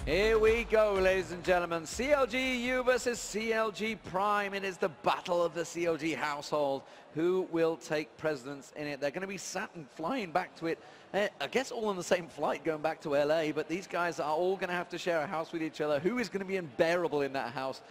Here we go, ladies and gentlemen. CLG.eu versus CLG.prime. It is the battle of the CLG household. Who will take precedence in it? They're going to be sat and flying back to it. I guess all on the same flight going back to LA, but these guys are all going to have to share a house with each other. Who is going to be unbearable in that house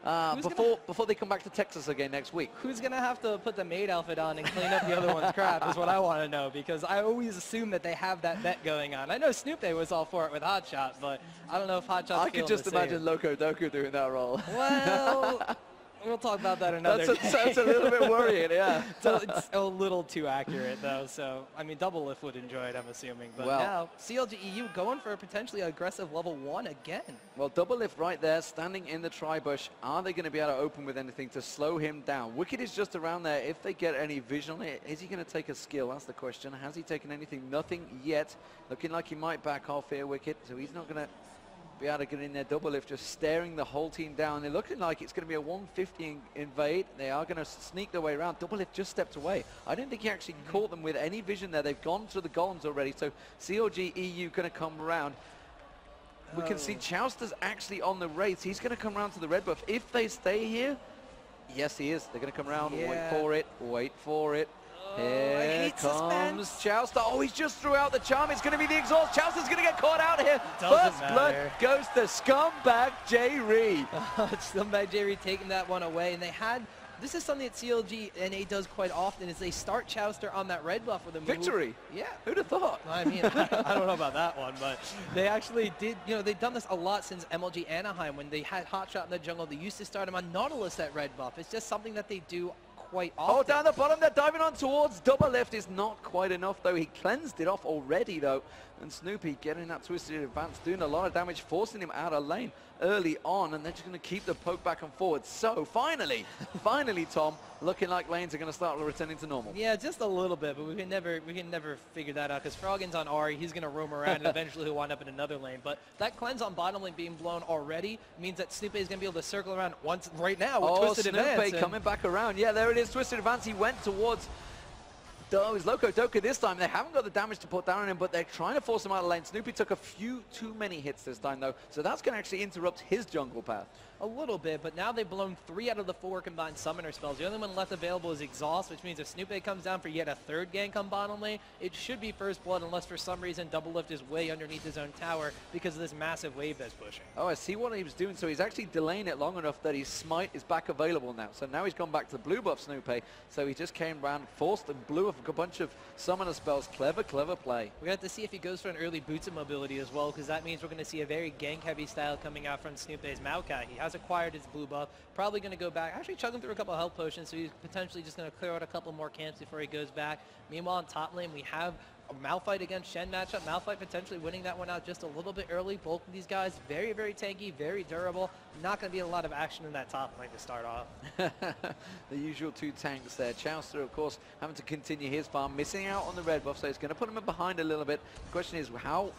before they come back to Texas again next week? Who's going to have to put the maid outfit on and clean up the other one's crap is what I want to know, because I always assume that they have that bet going on. I know Snoop was all for it with Hotshot, but I don't know if Hotshot's I could just imagine Loco Doku doing that role. Well, we'll talk about that another day. That's a little bit worrying, yeah. So it's a little too accurate, though. So, I mean, Double Lift would enjoy it, I'm assuming. But well, now, CLG.eu going for a potentially aggressive level 1 again. Well, Double Lift right there, standing in the tri-bush. Are they going to be able to open with anything to slow him down? Wicked is just around there. If they get any vision on it, is he going to take a skill? That's the question. Has he taken anything? Nothing yet. Looking like he might back off here, Wicked. So he's not going to be able to get in there. Double Lift just staring the whole team down. They're looking like it's going to be a 150 invade. They are going to sneak their way around. Double Lift just stepped away. I don't think he actually caught them with any vision there. They've gone to the golems already. So CLG.eu going to come around. We can see Chowster's actually on the Wraiths. He's going to come around to the red buff. If they stay here, yes, he is. They're going to come around. Yeah. Wait for it. Wait for it. Here comes Chowster. Oh, he's just threw out the charm. It's going to be the exhaust. Chowster's going to get caught out here. First blood goes to Scumbag J. Reed. Scumbag J. Reed taking that one away. And they had, this is something that CLG.na does quite often, is they start Chowster on that red buff with a move. Victory. Yeah. Who'd have thought? I mean, I don't know about that one, but they actually did, you know, they've done this a lot since MLG Anaheim. When they had Hotshot in the jungle, they used to start him on Nautilus at red buff. It's just something that they do quite often. Oh, down the bottom, they're diving on towards Double Lift. Is not quite enough, though. He cleansed it off already, though. And Snoopy getting that twisted advance, doing a lot of damage, forcing him out of lane early on, and they're just going to keep the poke back and forward. So, finally, Tom, looking like lanes are going to start returning to normal. Yeah, just a little bit, but we can never figure that out, because Froggen's on Ari. He's going to roam around, and eventually he'll wind up in another lane. But that cleanse on bottom lane being blown already means that Snoopy is going to be able to circle around once right now with Twisted Advance. Snoopy coming back around. Yeah, there it is, Twisted Advance. He went towards his Loco Doku this time. They haven't got the damage to put down on him, but they're trying to force him out of lane. Snoopy took a few too many hits this time, though, so that's going to actually interrupt his jungle path. A little bit, but now they've blown 3 out of the 4 combined summoner spells. The only one left available is Exhaust, which means if Snoopy comes down for yet a 3rd gank on bottom lane, it should be first blood, unless for some reason Double Lift is way underneath his own tower because of this massive wave that's pushing. Oh, I see what he was doing. So he's actually delaying it long enough that his smite is back available now. So now he's gone back to the blue buff Snoopy. So he just came around, forced and blew up a bunch of summoner spells. Clever, clever play. We're going to have to see if he goes for an early boots of mobility as well, because that means we're going to see a very gank-heavy style coming out from Snoopy's Maokai. He has acquired his blue buff, probably going to go back, actually chugging through a couple of health potions, so he's potentially just going to clear out a couple more camps before he goes back. Meanwhile, in top lane, we have a Malphite against Shen matchup. Malphite potentially winning that one out just a little bit early. Both of these guys very, very tanky, very durable. Not going to be a lot of action in that top lane to start off. The usual 2 tanks there. Chowster, of course, having to continue his farm, missing out on the red buff, so it's going to put him in behind a little bit. The question is how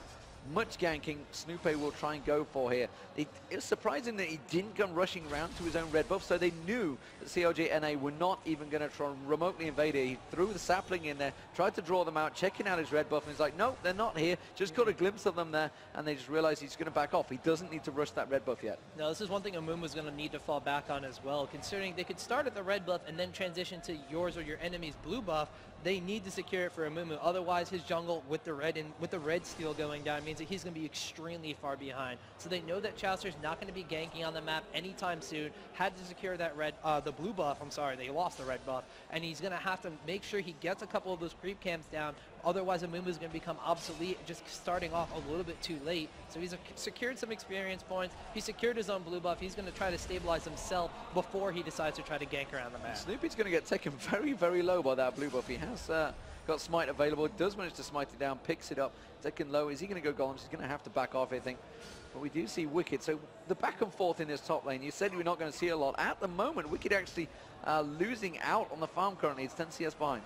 much ganking Snoopy will try and go for here. It was surprising that he didn't come rushing around to his own red buff, so they knew that CLG.na were not even going to try and remotely invade it. He threw the sapling in there, tried to draw them out, checking out his red buff, and he's like, nope, they're not here. Just got a glimpse of them there, and they just realized he's going to back off. He doesn't need to rush that red buff yet. No, this is one thing Amumu was going to need to fall back on as well, considering they could start at the red buff and then transition to yours or your enemy's blue buff. They need to secure it for Amumu. Otherwise, his jungle with the red steal going down means that he's going to be extremely far behind. So they know that Chowster's not going to be ganking on the map anytime soon. Had to secure that the blue buff. I'm sorry, they lost the red buff, and he's going to have to make sure he gets a couple of those creep camps down. Otherwise, Amumu is going to become obsolete, just starting off a little bit too late. So he's secured some experience points. He secured his own blue buff. He's going to try to stabilize himself before he decides to try to gank around the map. Snoopy's going to get taken very, very low by that blue buff. He has got smite available. Does manage to smite it down, picks it up, taken low. Is he going to go golems? He's going to have to back off, I think. But we do see Wicked. So the back and forth in this top lane, you said we're not going to see a lot. At the moment, Wicked actually losing out on the farm currently. It's 10 CS behind.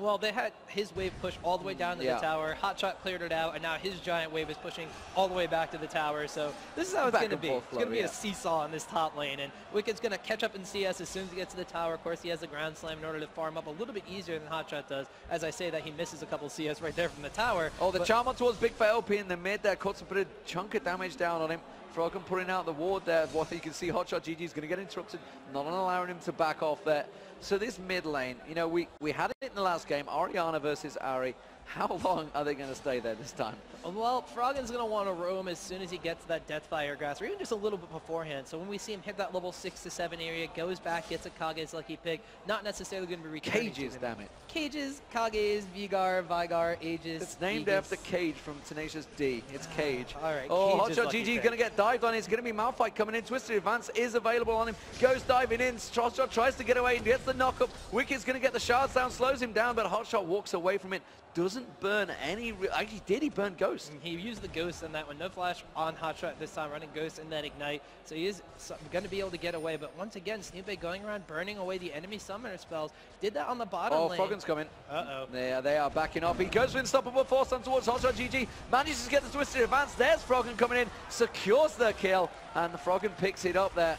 Well, they had his wave push all the way down to the tower. Hotshot cleared it out, and now his giant wave is pushing all the way back to the tower. So this is how it's going to be. It's going to be a seesaw in this top lane, and Wicked's going to catch up in CS as soon as he gets to the tower. Of course, he has the ground slam in order to farm up a little bit easier than Hotshot does. As I say that, he misses a couple CS right there from the tower. Oh, the charm on towards Big Fat LP in the mid there. Cuts to put a chunk of damage down on him. Froggen putting out the ward there. Well, you can see Hotshot GG is going to get interrupted, not allowing him to back off there. So this mid lane, you know, we had it in the last game, Orianna versus Ari. How long are they going to stay there this time? Well, Froggen's going to want to roam as soon as he gets to that Deathfire grass, or even just a little bit beforehand. So when we see him hit that level 6 to 7 area, goes back, gets a Kage's Lucky Pick, not necessarily going to be returning. Cages, damn it. Cages, Kage's, Vigar, Aegis. It's named after Cage from Tenacious D. It's Cage. All right. Oh, Hotshot GG going to get dived on. It's going to be Malphite coming in. Twisted Advance is available on him. Goes diving in. Hotshot tries to get away and gets the knock up. Wicked's going to get the shards down, slows him down, but Hotshot walks away from it. Doesn't burn any. Actually, did he burn Ghost? He used the Ghost in that one. No flash on Hotshot this time, running Ghost and then Ignite. So he is going to be able to get away. But once again, Snoopy going around burning away the enemy summoner spells. Did that on the bottom lane. Oh, Froggen's coming. Uh-oh. There they are backing off. He goes for Unstoppable Force on towards Hotshot GG. Manages to get the Twisted Advance. There's Froggen coming in. Secures the kill. And Froggen picks it up there.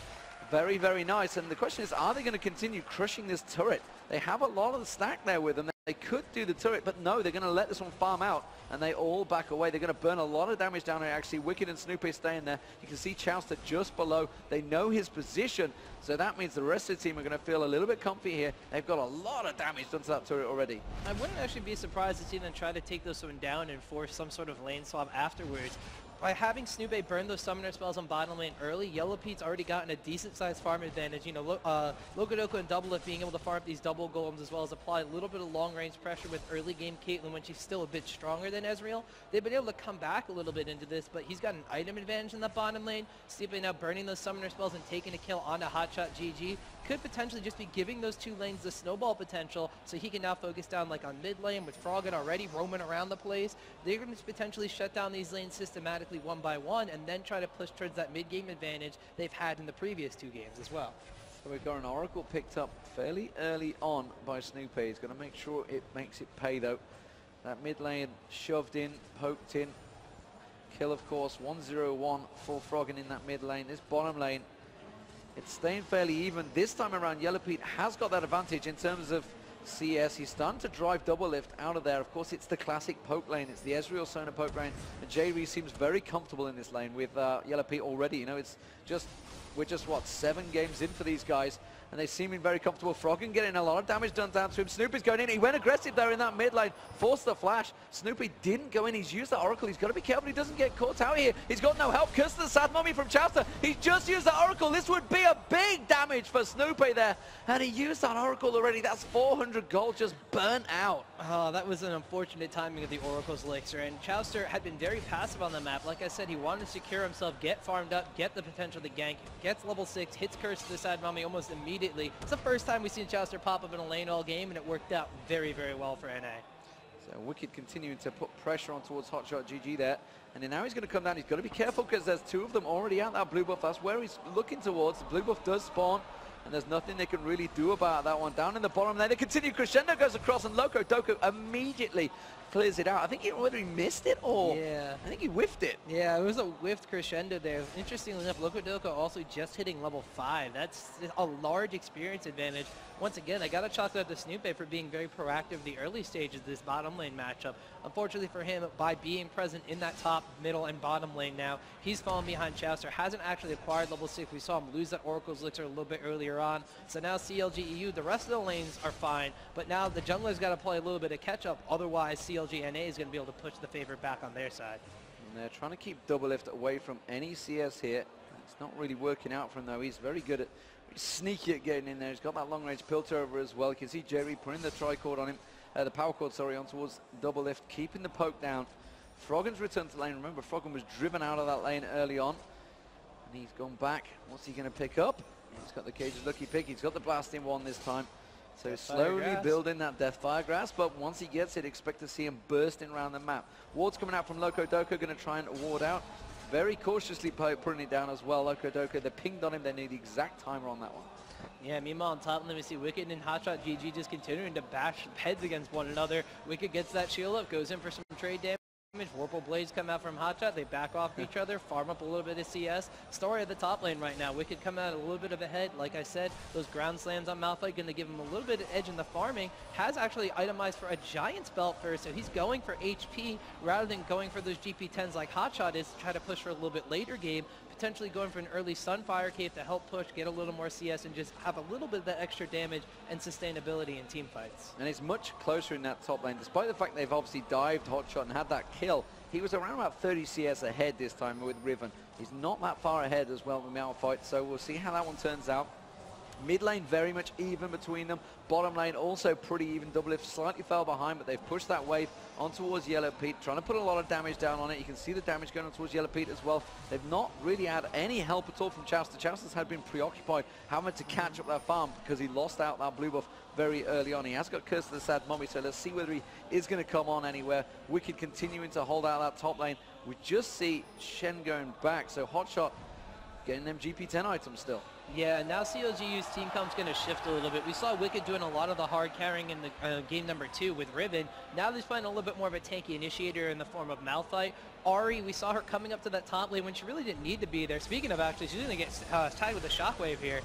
Very, very nice. And the question is, are they going to continue crushing this turret? They have a lot of the stack there with them. They could do the turret, but no, they're going to let this one farm out, and they all back away. They're going to burn a lot of damage down here, actually. Wicked and Snoopy staying there. You can see Chowster just below. They know his position, so that means the rest of the team are going to feel a little bit comfy here. They've got a lot of damage done to that turret already. I wouldn't actually be surprised to see them try to take this one down and force some sort of lane swap afterwards. By having Snoopy burn those summoner spells on bottom lane early, Yellow Pete's already gotten a decent-sized farm advantage. You know, Locodoco and Doublelift being able to farm up these double golems as well as apply a little bit of long-range pressure with early-game Caitlyn when she's still a bit stronger than Ezreal. They've been able to come back a little bit into this, but he's got an item advantage in the bottom lane. Snoopy now burning those summoner spells and taking a kill onto Hotshot GG. Could potentially just be giving those two lanes the snowball potential, so he can now focus down like on mid lane with Froggen already roaming around the place. They're going to potentially shut down these lanes systematically one by one and then try to push towards that mid-game advantage they've had in the previous two games as well. So we've got an Oracle picked up fairly early on by Snoopy. He's going to make sure it makes it pay though. That mid lane shoved in, poked in. Kill of course, 1-0-1 for Froggen in that mid lane. This bottom lane, it's staying fairly even. This time around, Yellow Pete has got that advantage in terms of CS. He's starting to drive Doublelift out of there. Of course, it's the classic poke lane. It's the Ezreal Sona poke lane. And J-Ree seems very comfortable in this lane with Yellow Pete already. You know, it's just, we're just, what, 7 games in for these guys. And they seem very comfortable. Froggen getting a lot of damage done down to him. Snoopy's going in. He went aggressive there in that mid lane. Forced the flash. Snoopy didn't go in. He's used that Oracle. He's got to be careful he doesn't get caught out here. He's got no help. Curse the sad mummy from Chowster. He's just used that Oracle. This would be a big damage for Snoopy there. And he used that Oracle already. That's 400 gold just burnt out. Oh, that was an unfortunate timing of the Oracle's elixir. And Chowster had been very passive on the map. Like I said, he wanted to secure himself, get farmed up, get the potential to gank, gets level 6, hits Curse to the sad mummy almost immediately. It's the first time we've seen Chowster pop up in a lane all game, and it worked out very, very well for NA. So Wicked continuing to put pressure on towards Hotshot GG there. And then now he's going to come down. He's got to be careful because there's 2 of them already out that blue buff. That's where he's looking towards. The blue buff does spawn. And there's nothing they can really do about that one. Down in the bottom there, they continue. Crescendo goes across, and Locodoco immediately clears it out. I think whether he missed it or I think he whiffed it. Yeah, it was a whiffed Crescendo there. Interestingly enough, Locodoco also just hitting level 5. That's a large experience advantage. Once again, I got to chalk up to Snoopy for being very proactive the early stages of this bottom lane matchup. Unfortunately for him, by being present in that top, middle, and bottom lane now, he's fallen behind Chowster. Hasn't actually acquired level 6. We saw him lose that Oracle's Elixir a little bit earlier on. So now CLG.eu, the rest of the lanes are fine, but now the jungler's got to play a little bit of catch-up. Otherwise, CLG.na is going to be able to push the favorite back on their side. And they're trying to keep Doublelift away from any CS here. It's not really working out for him, though. He's very good at, sneaky at getting in there. He's got that long-range Piltover as well. You can see Jerry putting the tricord on him, the power cord, sorry, on towards Doublelift, keeping the poke down. Froggen's returned to lane. Remember, Froggen was driven out of that lane early on, and he's gone back. What's he going to pick up? He's got the Cage's Lucky Pick. He's got the blasting one this time. So slowly building that Deathfire Grass, but once he gets it, expect to see him bursting around the map. Ward's coming out from Locodoco, going to try and ward out. Very cautiously putting it down as well, Locodoco. They pinged on him. They need the exact timer on that one. Yeah, meanwhile on top lane we see Wicked and Hotshot GG just continuing to bash heads against one another. Wicked gets that shield up, goes in for some trade damage. Whirlpool Blades come out from Hotshot, they back off each other, farm up a little bit of CS. Story of the top lane right now, Wicked coming out a little bit of a head. Like I said, those ground slams on Malphite going to give him a little bit of edge in the farming. Has actually itemized for a Giant's Belt first, so he's going for HP rather than going for those GP10s like Hotshot is to try to push for a little bit later game. Potentially going for an early Sunfire Cave to help push, get a little more CS, and just have a little bit of that extra damage and sustainability in team fights. And it's much closer in that top lane, despite the fact they've obviously dived Hotshot and had that kill. He was around about 30 CS ahead this time with Riven. He's not that far ahead as well with Malphite, so we'll see how that one turns out. Mid lane very much even between them. Bottom lane also pretty even. Doublelift slightly fell behind, but they've pushed that wave on towards Yellow Pete, trying to put a lot of damage down on it. You can see the damage going on towards Yellow Pete as well. They've not really had any help at all from Chouster. Chouster's had been preoccupied having to catch up that farm because he lost out that blue buff very early on. He has got Curse of the Sad Mummy, so let's see whether he is going to come on anywhere. Wicked continuing to hold out that top lane. We just see Shen going back, so Hotshot getting them GP10 items still. Yeah, and now CLG.eu's team comp's going to shift a little bit. We saw Wicked doing a lot of the hard carrying in the game number 2 with Riven. Now he's playing a little bit more of a tanky initiator in the form of Malphite. Ahri, we saw her coming up to that top lane when she really didn't need to be there. Speaking of actually, she's going to get tied with a shockwave here.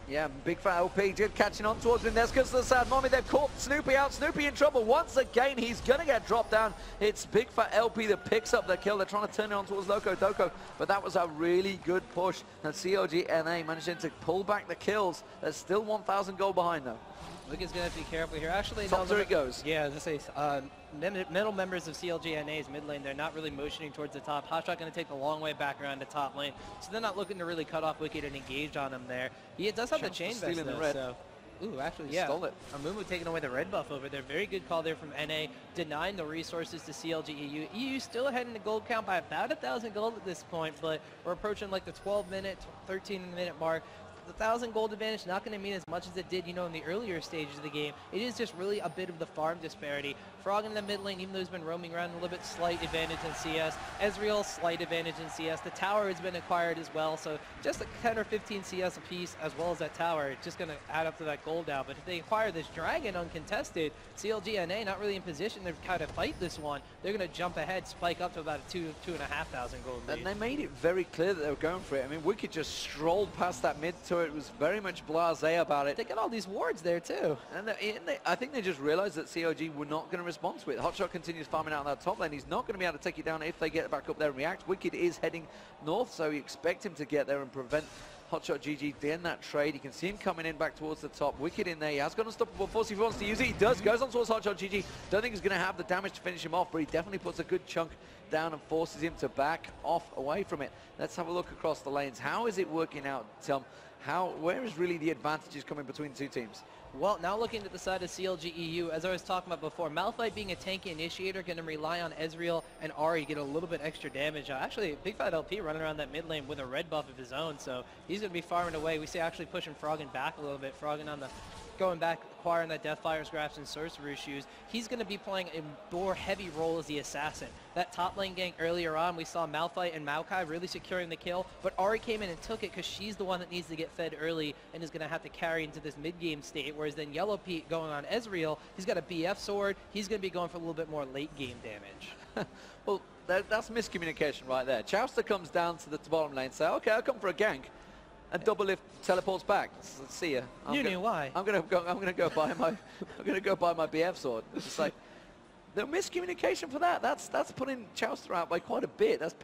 Yeah, big fat LP did catching on towards him. There's Curse of the Sad Mommy. They've caught Snoopy out. Snoopy in trouble once again. He's going to get dropped down. It's big fat LP that picks up the kill. They're trying to turn it on towards Loco Doco, but that was a really good push. And CLG.na managing to pull back the kills. There's still 1,000 gold behind though. Wicked's going to have to be careful here. Actually, top it goes. Yeah, as I say, middle members of CLG.na's mid lane, they're not really motioning towards the top. Hotshot going to take the long way back around the top lane, so they're not looking to really cut off Wicked and engage on him there. He does have the chain vest though, so... Ooh, actually, yeah. Stole it. Amumu taking away the red buff over there. Very good call there from NA, denying the resources to CLG.eu. EU still ahead in the gold count by about 1,000 gold at this point, but we're approaching like the 12-minute, 13-minute mark. The 1,000 gold advantage not going to mean as much as it did, in the earlier stages of the game. It is just really a bit of the farm disparity. Frog in the mid lane, even though he's been roaming around, a little bit slight advantage in CS. Ezreal, slight advantage in CS. The tower has been acquired as well, so just a 10 or 15 CS apiece, as well as that tower, it's just going to add up to that gold now. But if they acquire this dragon uncontested, CLG.na not really in position to kind of fight this one. They're going to jump ahead, spike up to about a 2,500 gold lead. And they made it very clear that they were going for it. I mean, Wicked just strolled past that mid turret. It was very much blasé about it. They got all these wards there too. And I think they just realized that CLG were not going to respond to it. Hotshot continues farming out that top lane. He's not going to be able to take it down if they get back up there and react. Wicked is heading north, so you expect him to get there and prevent Hotshot GG to end that trade. You can see him coming in back towards the top. Wicked in there. He has got unstoppable force if he wants to use it. He does. Goes on towards Hotshot GG. Don't think he's going to have the damage to finish him off, but he definitely puts a good chunk down and forces him to back off away from it. Let's have a look across the lanes. How is it working out, Tom? Where is really the advantages coming between the two teams? Well, now looking at the side of CLG.eu, as I was talking about before, Malphite being a tanky initiator, going to rely on Ezreal and Ahri to get a little bit extra damage. Actually, Big Fat LP running around that mid lane with a red buff of his own, so he's going to be farming away. We see actually pushing Froggen back a little bit. Froggen on the going back, acquiring that Deathfire's Grasp and Sorcerer's Shoes. He's going to be playing a more heavy role as the assassin. That top lane gank earlier on, we saw Malphite and Maokai really securing the kill, but Ahri came in and took it because she's the one that needs to get fed early and is going to have to carry into this mid-game state, whereas then Yellow Pete going on Ezreal, he's got a BF sword, he's going to be going for a little bit more late-game damage. Well, that's miscommunication right there. Chouster comes down to the bottom lane, say, okay, I'll come for a gank. And Doublelift teleports back. Let's see ya. You knew why. I'm gonna go buy my BF sword. It's just like the miscommunication for that. That's putting Chouster out by quite a bit. That's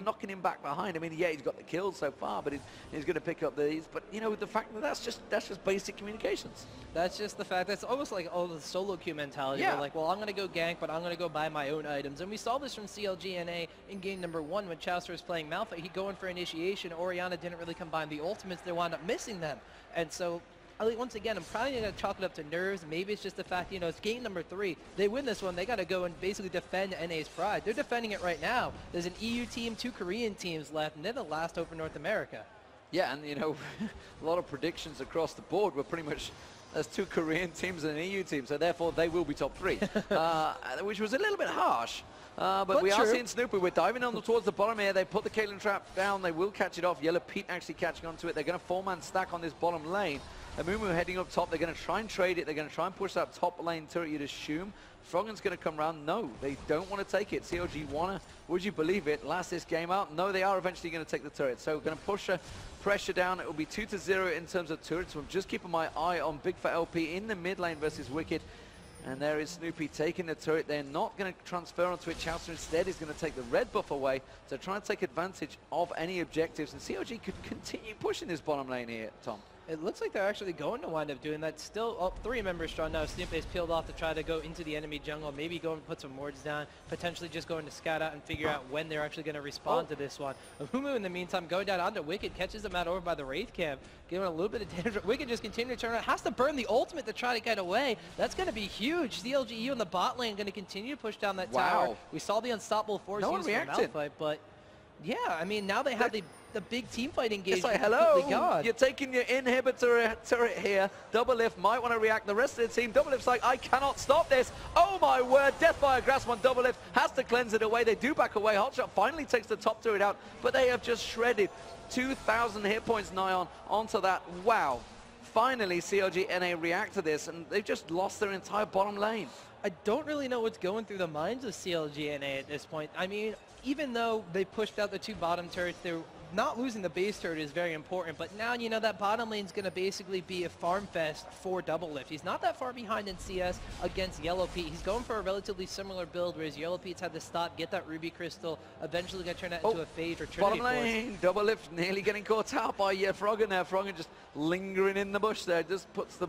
knocking him back behind. I mean, yeah, he's got the kills so far, but he's going to pick up these. But the fact that that's just basic communications. That's just the fact. That's almost like the solo queue mentality. Yeah. They're like, well, I'm going to go gank, but I'm going to go buy my own items. And we saw this from CLG.na in game number 1 when Chouster was playing Malphite. He'd go in for initiation. Orianna didn't really combine the ultimates. They wound up missing them. And so, once again, I'm probably going to chalk it up to nerves. Maybe it's just the fact, it's game number 3. They win this one. They got to go and basically defend NA's pride. They're defending it right now. There's an EU team, 2 Korean teams left, and they're the last over North America. Yeah, and, a lot of predictions across the board were pretty much there's 2 Korean teams and an EU team, so therefore they will be top 3, which was a little bit harsh. But we are seeing Snoopy. We're diving on towards the bottom here. They put the Caitlyn trap down. They will catch it off. Yellow Pete actually catching onto it. They're going to 4-man stack on this bottom lane. Amumu heading up top. They're going to try and trade it. They're going to try and push that top lane turret, you'd assume. Froggen's going to come around. No, they don't want to take it. CLG wanna, would you believe it, last this game out? No, they are eventually going to take the turret. So we're going to push pressure down. It will be 2-0 in terms of turrets. So I'm just keeping my eye on Big Fat LP in the mid lane versus Wicked. And there is Snoopy taking the turret. They're not going to transfer onto it. Chowster instead is going to take the red buff away to try and take advantage of any objectives. And CLG could continue pushing this bottom lane here, Tom. It looks like they're actually going to wind up doing that. Still 3 members strong now. Snoopy's peeled off to try to go into the enemy jungle. Maybe go and put some wards down. Potentially just going to scout out and figure out when they're actually going to respond to this one. Amumu in the meantime going down onto Wicked. Catches them out over by the Wraith camp. Giving a little bit of damage. Wicked just continue to turn around. Has to burn the ultimate to try to get away. That's going to be huge. CLG.eu in the bot lane going to continue to push down that tower. We saw the unstoppable force used for Malphite, but yeah, I mean, now they have the big team fight engagement. It's like, hello, you're taking your inhibitor turret here. Doublelift might want to react. The rest of the team, Doublelift's like, I cannot stop this. Oh my word, Death by a Grasp on Doublelift has to cleanse it away. They do back away. Hotshot finally takes the top turret out, but they have just shredded 2,000 hit points nigh onto that. Wow. Finally, CLG.na react to this, and they've just lost their entire bottom lane. I don't really know what's going through the minds of CLG.na at this point. I mean, even though they pushed out the 2 bottom turrets, they're not losing the base turret is very important, but now, you know, that bottom lane is going to basically be a farm fest for Doublelift. He's not that far behind in CS against Yellow Pete. He's going for a relatively similar build, whereas Yellow Pete's had to stop, get that Ruby Crystal, eventually going to turn that into a Phage or Trinity Bottom lane, Doublelift nearly getting caught out by Froggen there. Froggen just lingering in the bush there, just puts the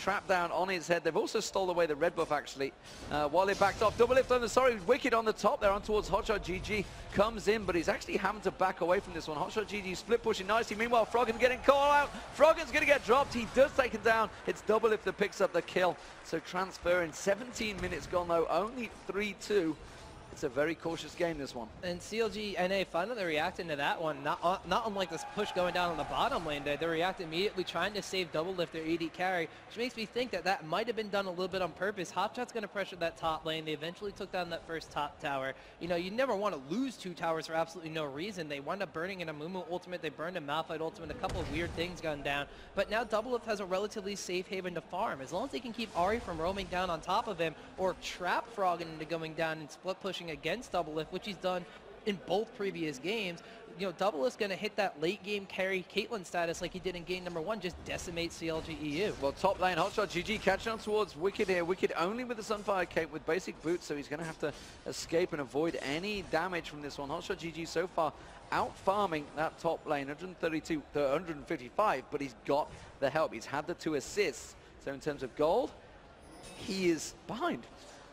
trap down on his head. They've also stole away the red buff, actually, while they backed off. Doublelift on the, Wicked on the top there on towards Hotshot GG. Comes in, but he's actually having to back away from this one. Hotshot GG split pushing nicely. Meanwhile, Froggen getting called out. Froggen's going to get dropped. He does take him down. It's Doublelift that picks up the kill. So transferring 17 minutes gone, though, only 3-2. It's a very cautious game, this one. And CLG.na finally reacting to that one. Not unlike this push going down on the bottom lane there. They react immediately, trying to save Doublelift, their AD carry, which makes me think that that might have been done a little bit on purpose. Hotshot's going to pressure that top lane. They eventually took down that first top tower. You know, you never want to lose 2 towers for absolutely no reason. They wound up burning an Amumu ultimate. They burned a Malphite ultimate. A couple of weird things gone down. But now Doublelift has a relatively safe haven to farm. As long as they can keep Ahri from roaming down on top of him or trap Froggen into going down and split pushing against Doublelift, which he's done in both previous games, you know, Doublelift's going to hit that late game carry Caitlyn status like he did in game number 1, just decimate CLG.eu. Well, top lane, Hotshot GG catching on towards Wicked here. Wicked only with the Sunfire Cape with basic boots, so he's going to have to escape and avoid any damage from this one. Hotshot GG so far out farming that top lane, 132 to 155, but he's got the help. He's had the 2 assists. So in terms of gold, he is behind.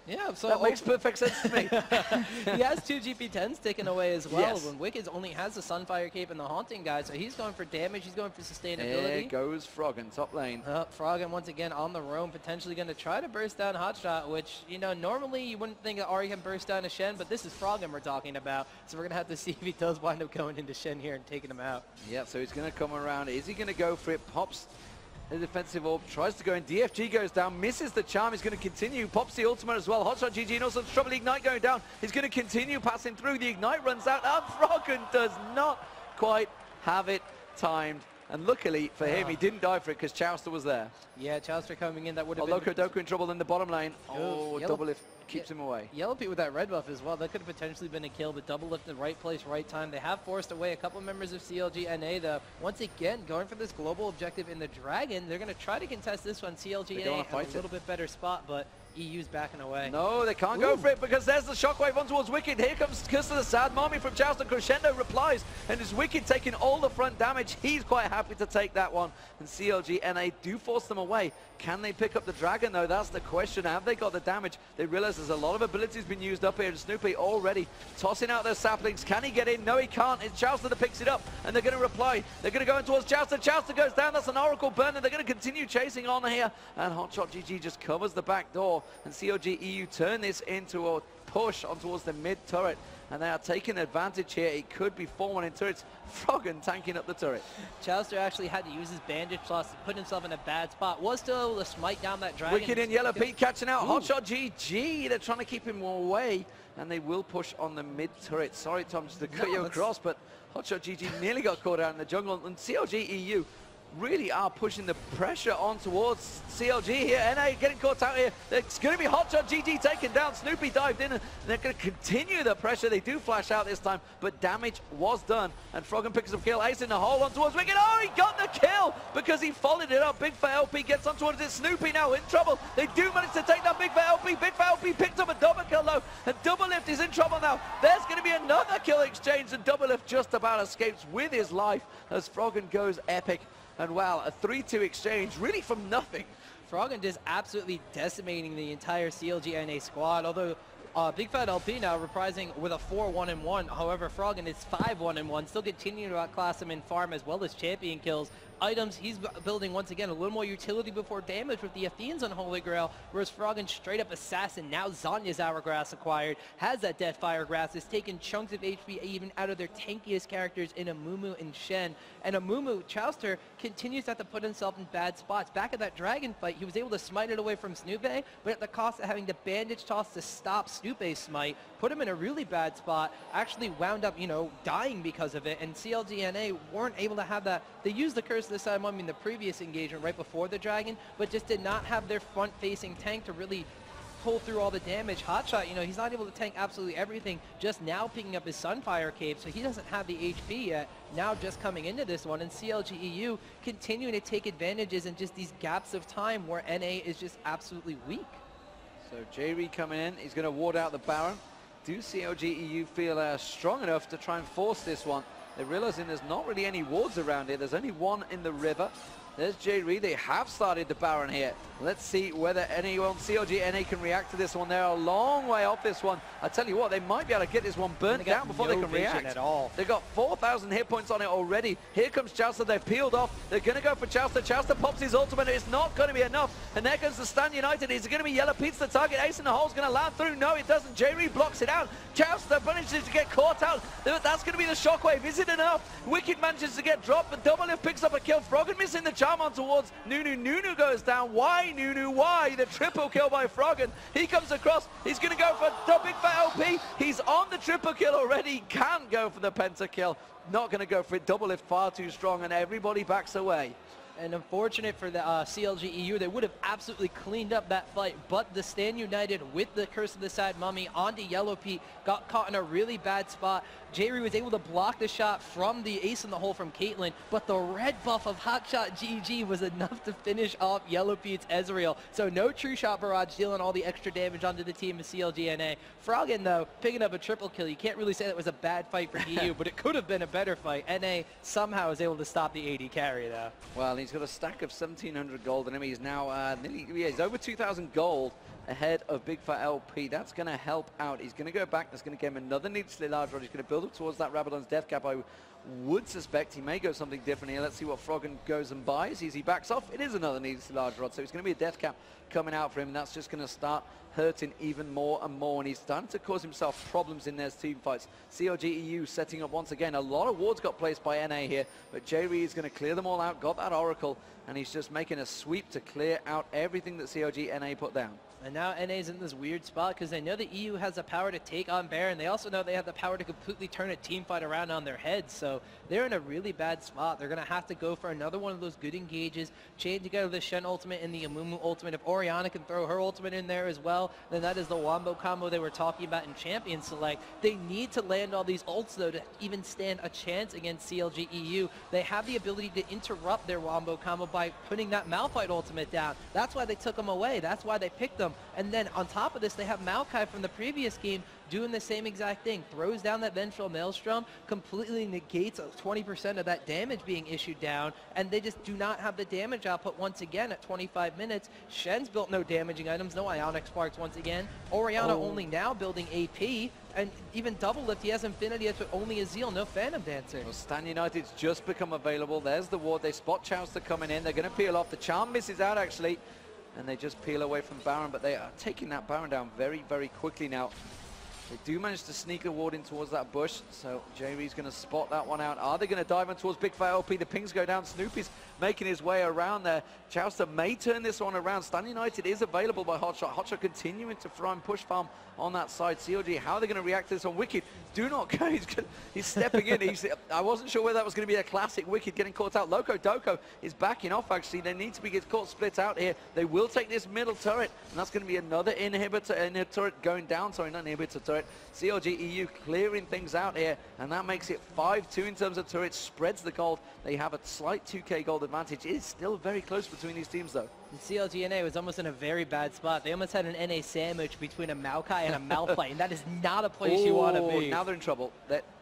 Yeah, so that makes perfect sense to me. He has 2 GP10s taken away as well. Yes. When Wicked only has the Sunfire Cape and the Haunting guy, so he's going for damage, he's going for sustainability. There goes Froggen, top lane. Froggen once again on the roam, potentially going to try to burst down Hotshot, which, you know, normally you wouldn't think that Ahri can burst down a Shen, but this is Froggen we're talking about, so we're going to have to see if he does wind up going into Shen here and taking him out. Yeah, so he's going to come around. Is he going to go for it? Pops the defensive orb, tries to go in. DFG goes down, misses the charm. He's going to continue, pops the ultimate as well. Hotshot GG and also the trouble Ignite going down. He's going to continue passing through. The Ignite runs out, and Froggen does not quite have it timed. And luckily for him, he didn't die for it because Chowster was there. Yeah, Chowster coming in, that would have been... Loco Doku in trouble in the bottom lane. Oh, Doublelift keeps him away. Yellow Pete with that red buff as well. That could have potentially been a kill, but Doublelift in the right place, right time. They have forced away a couple members of CLG.na, though. Once again, going for this global objective in the Dragon. They're going to try to contest this one. CLG.na in a little bit better spot, but EU's backing away. No, they can't go for it because there's the shockwave on towards Wicked. Here comes Kiss of the Sad Mommy from Charleston. Crescendo replies, and it's Wicked taking all the front damage. He's quite happy to take that one. And CLG.na do force them away. Can they pick up the Dragon, though? That's the question. Have they got the damage? They realize there's a lot of abilities been used up here. And Snoopy already tossing out those saplings. Can he get in? No, he can't. It's Charleston that picks it up, and they're going to reply. They're going to go in towards Charleston. Charleston goes down. That's an Oracle burn, and they're going to continue chasing on here. And Hotshot GG just covers the back door, and CLG.eu turn this into a push on towards the mid turret, and they are taking advantage here. It could be 4-1 in turrets. Froggen tanking up the turret. Chowster actually had to use his bandage plus to put himself in a bad spot. Was still able to smite down that Dragon. Wicked in Yellow Pete catching out. Hotshot GG. They're trying to keep him away, and they will push on the mid turret. Sorry, Tom, just to cut you across, but Hotshot GG nearly got caught out in the jungle, and CLG.eu really are pushing the pressure on towards CLG here. NA getting caught out here. It's going to be Hotshot GG taken down. Snoopy dived in, and they're going to continue the pressure. They do flash out this time, but damage was done. And Froggen picks up a kill. Ace in the hole on towards Wicked. Oh, he got the kill because he followed it up. Big Fat LP gets on towards it. Snoopy now in trouble. They do manage to take down Big Fat LP. Big Fat LP picked up a double kill though, and Doublelift is in trouble now. There's going to be another kill exchange, and Doublelift just about escapes with his life as Froggen goes epic. And wow, a 3-2 exchange, really from nothing. Froggen just absolutely decimating the entire CLG.na squad, although Big Fat LP now reprising with a 4-1-1. However, Froggen is 5-1-1, still continuing to outclass him in farm as well as champion kills. Items, he's building once again a little more utility before damage with the Athene's Unholy Grail, whereas Froggen straight up assassin. Now Zanya's Hourglass acquired, has that Deathfire Grass, has taken chunks of HP even out of their tankiest characters in Amumu and Shen. And Amumu, Chowster, continues to have to put himself in bad spots. Back at that dragon fight, he was able to smite it away from Snoopy, but at the cost of having to bandage toss to stop Snoopy's smite, put him in a really bad spot, actually wound up, you know, dying because of it, and CLG.na weren't able to have that. They used the Curse of the Sad Mummy in the previous engagement right before the dragon, but just did not have their front-facing tank to really pull through all the damage. Hotshot, you know, he's not able to tank absolutely everything, just now picking up his Sunfire Cape, so he doesn't have the HP yet, now just coming into this one, and CLG.eu continuing to take advantages in just these gaps of time where NA is just absolutely weak. So J-Reed coming in, he's going to ward out the Baron. Do CLG.eu feel strong enough to try and force this one? They're realizing there's not really any wards around here. There's only one in the river. There's J-Reed. They have started the Baron here. Let's see whether anyone, CLG.na, can react to this one. They're a long way off this one. I tell you what, they might be able to get this one burnt down before they can react. At all. They've got 4,000 hit points on it already. Here comes Chowster. They've peeled off. They're going to go for Chowster. Chowster pops his ultimate. It's not going to be enough. And there goes the Stan United. Is it going to be Yellow Pete's the target? Ace in the hole is going to land through. No, it doesn't. J-Reed blocks it out. Chowster manages to get caught out. That's going to be the shockwave. Is it enough? Wicked manages to get dropped, but Doublelift picks up a kill. Froggen missing the charm on towards Nunu. Nunu goes down. Why, Nunu? Why? The triple kill by Froggen. He comes across. He's going to go for the Big Fat LP. He's on the triple kill already. Can't go for the pentakill. Not going to go for it. Doublelift far too strong, and everybody backs away. And unfortunate for the CLG.eu, they would have absolutely cleaned up that fight, but the Stan United with the Curse of the Sad Mummy onto Yellow Pete got caught in a really bad spot. J-Reed was able to block the shot from the Ace in the hole from Caitlyn, but the red buff of Hotshot GG was enough to finish off Yellow Pete's Ezreal. So no True Shot Barrage dealing all the extra damage onto the team of CLG.na. Froggen, though, picking up a triple kill. You can't really say that was a bad fight for EU, but it could have been a better fight. NA somehow was able to stop the AD carry, though. Well, he's got a stack of 1,700 gold in him. He's now he's over 2,000 gold ahead of Big Fat LP. That's going to help out. He's going to go back. That's going to give him another needlessly large rod. He's going to build up towards that Rabadon's death cap. I would suspect he may go something different here. Let's see what Froggen goes and buys. As he backs off, it is another needlessly large rod. So it's going to be a death cap coming out for him. That's just going to start hurting even more and more, and he's starting to cause himself problems in their team fights. CLG.eu setting up once again. A lot of wards got placed by NA here, but J-Reed is going to clear them all out, got that Oracle, and he's just making a sweep to clear out everything that CLG.na put down. And now NA's in this weird spot because they know the EU has the power to take on Baron. They also know they have the power to completely turn a team fight around on their heads. So they're in a really bad spot. They're going to have to go for another one of those good engages, chain together the Shen ultimate and the Amumu ultimate. If Orianna can throw her ultimate in there as well, then that is the wombo combo they were talking about in Champion Select. They need to land all these ults, though, to even stand a chance against CLG.eu. They have the ability to interrupt their wombo combo by putting that Malphite ultimate down. That's why they took them away. That's why they picked them. And then on top of this, they have Maokai from the previous game doing the same exact thing. Throws down that Vengeful Maelstrom, completely negates 20% of that damage being issued down, and they just do not have the damage output once again at 25 minutes. Shen's built no damaging items, no Ionic Sparks once again. Orianna only now building AP, and even Doublelift, he has Infinity, but only a Zeal, no Phantom Dancer. Well, Stan United's just become available. There's the ward. They spot Chowster coming in. They're going to peel off. The charm misses out, actually, and they just peel away from Baron, but they are taking that Baron down very, very quickly now. They do manage to sneak a ward in towards that bush, so J-Reed's going to spot that one out. Are they going to dive in towards Big Fat LP? The pings go down. Snoopy's making his way around there. Chowster may turn this one around. Stan United is available by Hotshot. Hotshot continuing to try and push farm on that side. CLG, how are they going to react to this on Wicked? Do not go. He's stepping in. I wasn't sure whether that was going to be a classic Wicked getting caught out. Loco Doco is backing off, actually. They need to be caught split out here. They will take this middle turret, and that's going to be another inhibitor turret going down. Sorry, not inhibitor turret. CLG.eu clearing things out here, and that makes it 5-2 in terms of turrets. Spreads the gold. They have a slight 2k gold advantage. It is still very close between these teams, though. And CLG.na was almost in a very bad spot. They almost had an NA sandwich between a Maokai and a Malphite, and that is not a place you want to be. Now they're in trouble.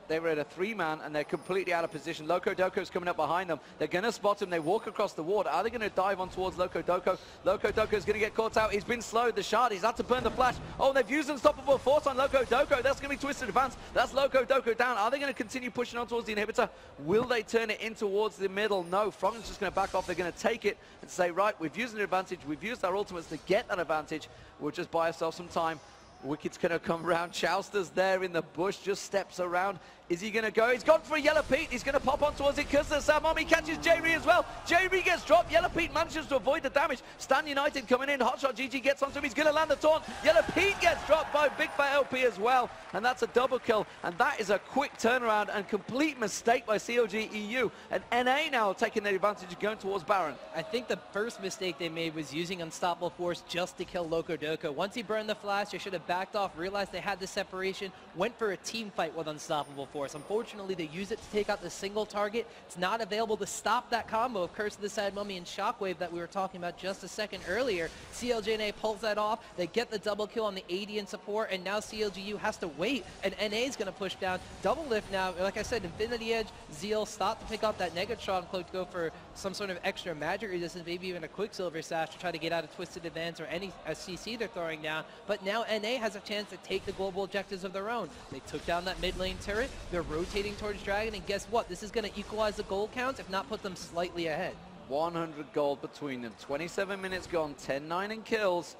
They were at a 3-man, and they're completely out of position. Loco Doco's coming up behind them. They're going to spot him. They walk across the ward. Are they going to dive on towards Loco Doco? Loco Doco's going to get caught out. He's been slowed. The shard, he's had to burn the flash. Oh, they've used unstoppable force on Loco Doco. That's going to be twisted advance. That's Loco Doco down. Are they going to continue pushing on towards the inhibitor? Will they turn it in towards the middle? No. Froggen's just going to back off. They're going to take it and say, right, we've used an advantage. We've used our ultimates to get that advantage. We'll just buy ourselves some time. Wicked's going to come around. Chowster's there in the bush, just steps around. Is he going to go? He's gone for a Yellow Pete. He's going to pop on towards it because of Sam Mommy catches J-Ree as well. J-Ree gets dropped. Yellow Pete manages to avoid the damage. Stan United coming in. Hotshot GG gets onto him. He's going to land the taunt. Yellow Pete gets dropped by Big Fat LP as well. And that's a double kill. And that is a quick turnaround and complete mistake by CLG.eu. And NA now taking the advantage of going towards Baron. I think the first mistake they made was using Unstoppable Force just to kill Loco Doco. Once he burned the flash, they should have backed off, realized they had the separation, went for a team fight with Unstoppable Force. Unfortunately, they use it to take out the single target. It's not available to stop that combo of Curse of the Sad Mummy and Shockwave that we were talking about just a second earlier. CLG.na pulls that off. They get the double kill on the AD in support, and now CLG.eu has to wait, and NA is going to push down. Double lift now. Like I said, Infinity Edge, Zeal stop to pick up that Negatron cloak to go for some sort of extra magic resistance, maybe even a Quicksilver Sash to try to get out of Twisted Advance or any CC they're throwing down. But now NA has a chance to take the global objectives of their own. They took down that mid lane turret. They're rotating towards Dragon, and guess what? This is going to equalize the gold counts, if not put them slightly ahead. 100 gold between them. 27 minutes gone, 10-9 in kills.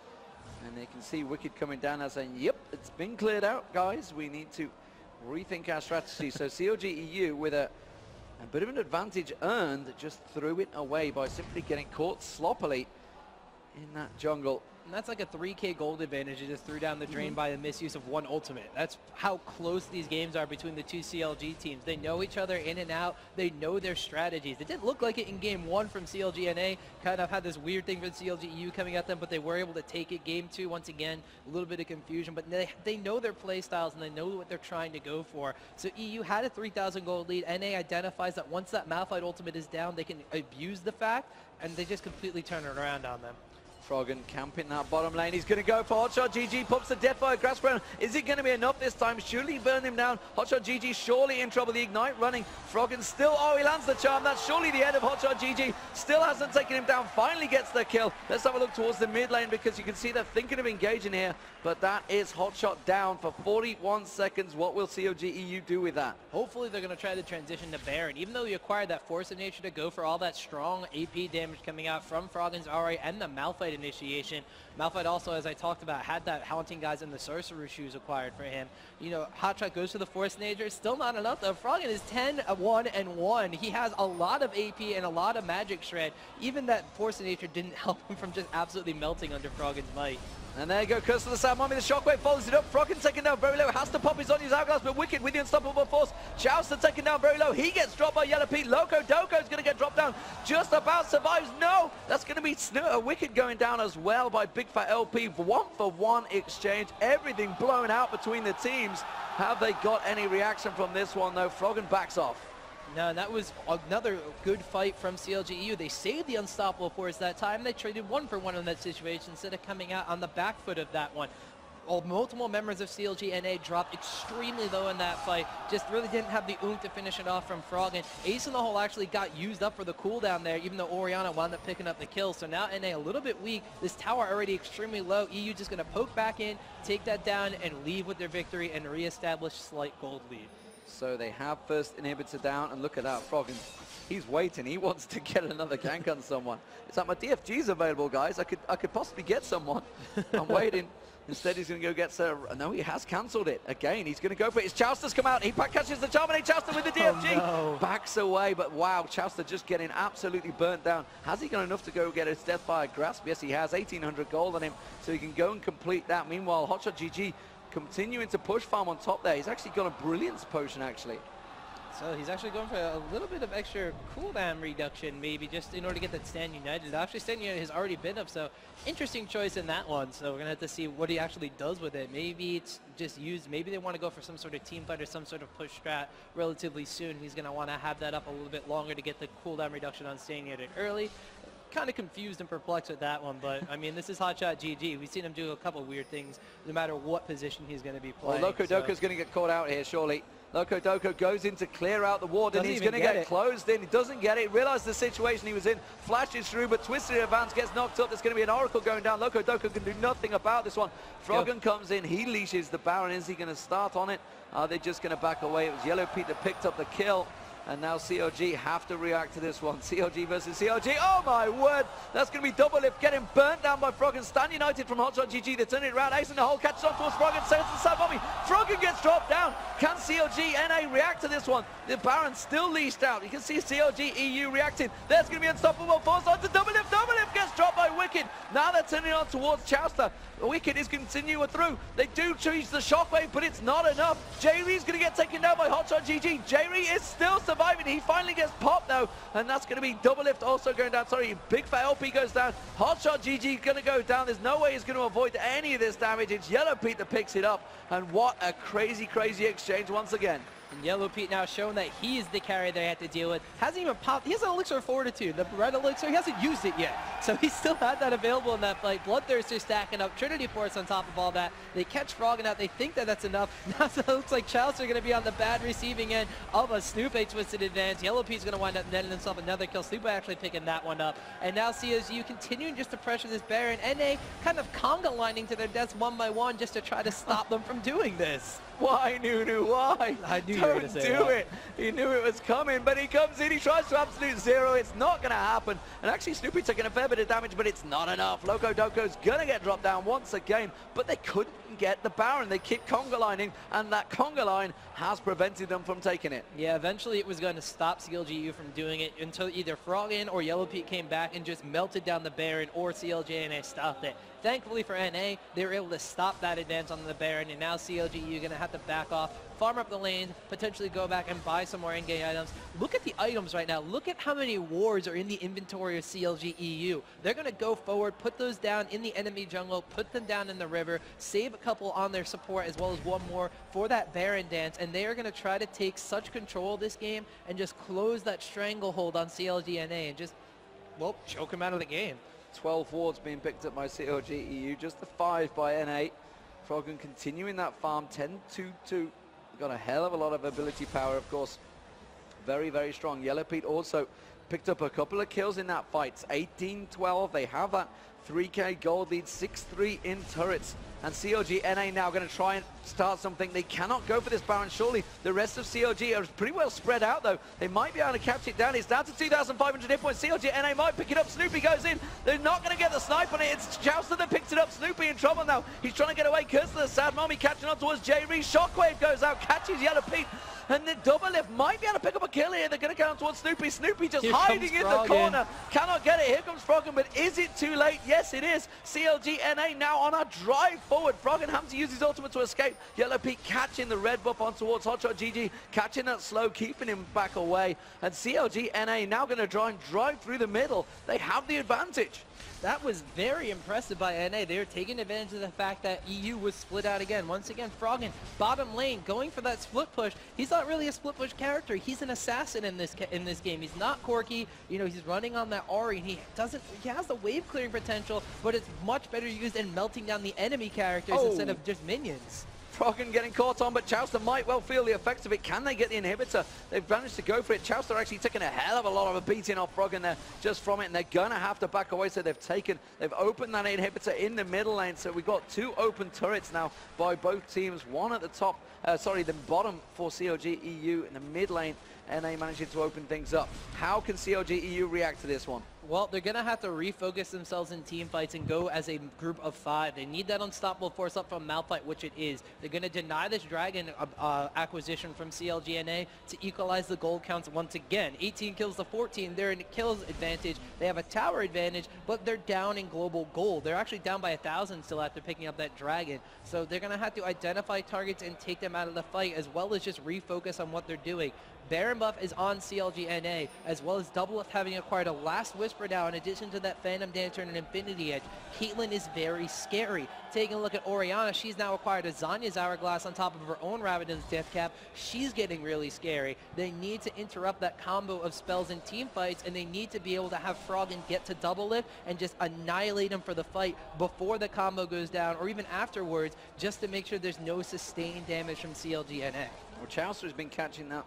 And they can see Wicked coming down now saying, yep, it's been cleared out, guys. We need to rethink our strategy. So CLG.eu with a bit of an advantage earned, just threw it away by simply getting caught sloppily in that jungle. And that's like a 3k gold advantage you just threw down the drain by the misuse of one ultimate. That's how close these games are between the two CLG teams. They know each other in and out. They know their strategies. It didn't look like it in game 1 from CLG.na. Kind of had this weird thing for CLG.eu coming at them, but they were able to take it. Game 2, once again, a little bit of confusion, but they know their play styles and they know what they're trying to go for. So EU had a 3,000 gold lead. NA identifies that once that Malphite ultimate is down, they can abuse the fact, and they just completely turn it around on them. Froggen camping that bottom lane. He's going to go for Hotshot GG. Pops the Deathfire Grasp Brown. Is it going to be enough this time? Surely burn him down. Hotshot GG surely in trouble. The Ignite running. Froggen still. Oh, he lands the charm. That's surely the end of Hotshot GG. Still hasn't taken him down. Finally gets the kill. Let's have a look towards the mid lane because you can see they're thinking of engaging here. But that is Hotshot down for 41 seconds. What will CLG.eu do with that? Hopefully they're going to try to transition to Baron. Even though he acquired that Force of Nature to go for all that strong AP damage coming out from Froggen's RA and the Malphite initiation. Malphite also, as I talked about, had that Haunting Guys and the Sorcerer shoes acquired for him. You know, Hotshot goes to the Force Nature. Still not enough though. Froggen is 10-1-1. He has a lot of AP and a lot of Magic Shred. Even that Force of Nature didn't help him from just absolutely melting under Froggen's might. And there you go, Curse of the Sad Mommy. The Shockwave follows it up. Froggen taken down very low. Has to pop his on his Hourglass, but Wicked with the Unstoppable Force. Chowster taken down very low. He gets dropped by Yellow Pete. Loco Doco is going to get dropped down. Just about survives. No, that's going to be Wicked going down as well by Big Fat LP. 1-for-1 exchange. Everything blown out between the teams. Have they got any reaction from this one, though? Froggen backs off. No, that was another good fight from CLG.eu. They saved the Unstoppable Force that time. They traded 1-for-1 in that situation instead of coming out on the back foot of that one. Multiple members of CLG.na dropped extremely low in that fight. Just really didn't have the oomph to finish it off from Froggen. Ace in the Hole actually got used up for the cooldown there, even though Orianna wound up picking up the kill. So now NA a little bit weak. This tower already extremely low. EU just going to poke back in, take that down, and leave with their victory and reestablish slight gold lead. So they have first inhibitor down, and look at that, Froggen He's waiting. He wants to get another gank on someone. It's like, my DFG's available, guys. I could possibly get someone. I'm waiting. Instead, he's going to go get Sarah. No, he has cancelled it. Again, he's going to go for it. It's Chowster's come out. He catches the Charminate. Chowster with the DFG. Oh, no. Backs away, but wow, Chowster just getting absolutely burnt down. Has he got enough to go get his Deathfire Grasp? Yes, he has. 1,800 gold on him, so he can go and complete that. Meanwhile, Hotshot.GG continuing to push farm on top there. He's actually got a Brilliance Potion, actually. So he's actually going for a little bit of extra cooldown reduction, maybe, just in order to get that Stand United. Actually, Stand United has already been up, so interesting choice in that one. So we're going to have to see what he actually does with it. Maybe it's just used, maybe they want to go for some sort of team fight or some sort of push strat relatively soon. He's going to want to have that up a little bit longer to get the cooldown reduction on Stand United early. Kind of confused and perplexed with that one, but I mean, this is Hotshot.GG. We've seen him do a couple weird things no matter what position he's going to be playing. Well, Locodoco's going to get caught out here, surely. Locodoco goes in to clear out the ward, and he's going to get closed in. He doesn't get it. Realized the situation he was in, flashes through, but Twisted Advance gets knocked up. There's going to be an Oracle going down. Locodoco can do nothing about this one. Froggen comes in. He leashes the Baron. Is he going to start on it? Are they just going to back away? It was Yellow Pete that picked up the kill. And now CLG have to react to this one. CLG versus CLG. Oh my word! That's going to be double lift. Getting burnt down by Froggen. Stand United from Hotshot.GG. They turn it around. Ace in the hole. Catches on towards Froggen. Sails the side bomb. Froggen gets dropped down. Can CLG.na react to this one? The Baron's still leashed out. You can see CLG.eu reacting. There's going to be unstoppable. Force on to double lift. Double lift gets dropped by Wicked. Now they're turning on towards Chowster. Wicked is continuing through. They do choose the shockwave, but it's not enough. J-Ree's going to get taken down by Hotshot.GG. J-Ree is still surviving. He finally gets popped though, and that's going to be double lift also going down. Sorry, big fat LP goes down. Hotshot.GG going to go down. There's no way he's going to avoid any of this damage. It's Yellow Pete that picks it up, and what a crazy, crazy exchange once again. And Yellow Pete now showing that he is the carry they have to deal with. Hasn't even popped. He has an Elixir of Fortitude, the red Elixir. He hasn't used it yet. So he still had that available in that fight. Bloodthirster stacking up. Trinity Force on top of all that. They catch Froggen out. They think that that's enough. Now it looks like Chowster going to be on the bad receiving end of a Snoopy Twisted Advance. Yellow Pete's going to wind up netting himself another kill. Snoopy actually picking that one up. And now CLG continuing just to pressure this Baron. NA kind of conga lining to their deaths one by one just to try to stop them from doing this. Why, Nunu, why? I knew you were going to say that. Don't do it. He knew it was coming, but he comes in, he tries to absolute zero. It's not going to happen. And actually, Snoopy taking a fair bit of damage, but it's not enough. Locodoco's going to get dropped down once again, but they couldn't get the Baron. They keep conga lining, and that conga line has prevented them from taking it. Yeah, eventually it was going to stop CLG.eu from doing it until either Froggen or Yellow Pete came back and just melted down the Baron, or CLG.na stopped it. Thankfully for NA, they were able to stop that advance on the Baron, and now CLG.eu going to have to back off, farm up the lane, potentially go back and buy some more in-game items. Look at the items right now. Look at how many wards are in the inventory of CLG.eu. They're going to go forward, put those down in the enemy jungle, put them down in the river, save a couple on their support as well as one more for that Baron dance, and they are going to try to take such control of this game and just close that stranglehold on CLG.na and just, well, choke him out of the game. 12 wards being picked up by CLG.eu, just the 5 by NA. Froggen continuing that farm, 10-2-2. Got a hell of a lot of ability power, of course. Very, very strong. Yellow Pete also picked up a couple of kills in that fight. 18-12. They have that 3k gold lead, 6-3 in turrets. And CLG.na now going to try and start something. They cannot go for this Baron, surely. The rest of CLG are pretty well spread out, though. They might be able to catch it down. It's down to 2,500 hit points. CLG.na might pick it up. Snoopy goes in. They're not going to get the snipe on it. It's Chowster that picks it up. Snoopy in trouble now. He's trying to get away. Curse of the Sad Mommy catching on towards J-Ree. Shockwave goes out, catches Yellow Pete. And the double lift might be able to pick up a kill here. They're going to go on towards Snoopy. Snoopy just hiding in the corner. Cannot get it. Here comes Froggen, but is it too late? Yes, it is. CLG.na now on a drive forward. Froggen having to use his ultimate to escape. Yellow Pete catching the red buff on towards Hotshot.GG, catching that slow, keeping him back away. And CLG.na now going to try and drive through the middle. They have the advantage. That was very impressive by NA. They were taking advantage of the fact that EU was split out again. Once again, Froggen, bottom lane, going for that split push. He's not really a split push character. He's an assassin in this game. He's not quirky. You know, he's running on that Ori, and he has the wave clearing potential, but it's much better used in melting down the enemy characters instead of just minions. Froggen getting caught on, but Chowster might well feel the effects of it. Can they get the inhibitor? They've managed to go for it. Chowster actually taking a hell of a lot of a beating off Froggen there just from it, and they're going to have to back away. So they've opened that inhibitor in the middle lane. So we've got 2 open turrets now by both teams. One at the top, the bottom for CLG.eu in the mid lane. NA managing to open things up. How can CLG.eu react to this one? Well, they're going to have to refocus themselves in team fights and go as a group of 5. They need that unstoppable force up from Malphite, which it is. They're going to deny this Dragon acquisition from CLG.na to equalize the gold counts once again. 18 kills to 14. They're in a kills advantage. They have a tower advantage, but they're down in global gold. They're actually down by 1,000 still after picking up that Dragon. So they're going to have to identify targets and take them out of the fight, as well as just refocus on what they're doing. Baron buff is on CLG.na, as well as Doublelift having acquired a Last Whisper now, in addition to that Phantom Dancer and an Infinity Edge. Caitlyn is very scary. Taking a look at Orianna, she's now acquired a Zanya's Hourglass on top of her own Rabadon's Death Cap. She's getting really scary. They need to interrupt that combo of spells in team fights, and they need to be able to have Froggen get to Doublelift and just annihilate him for the fight before the combo goes down, or even afterwards, just to make sure there's no sustained damage from CLG.na. Well, Chaucer has been catching that.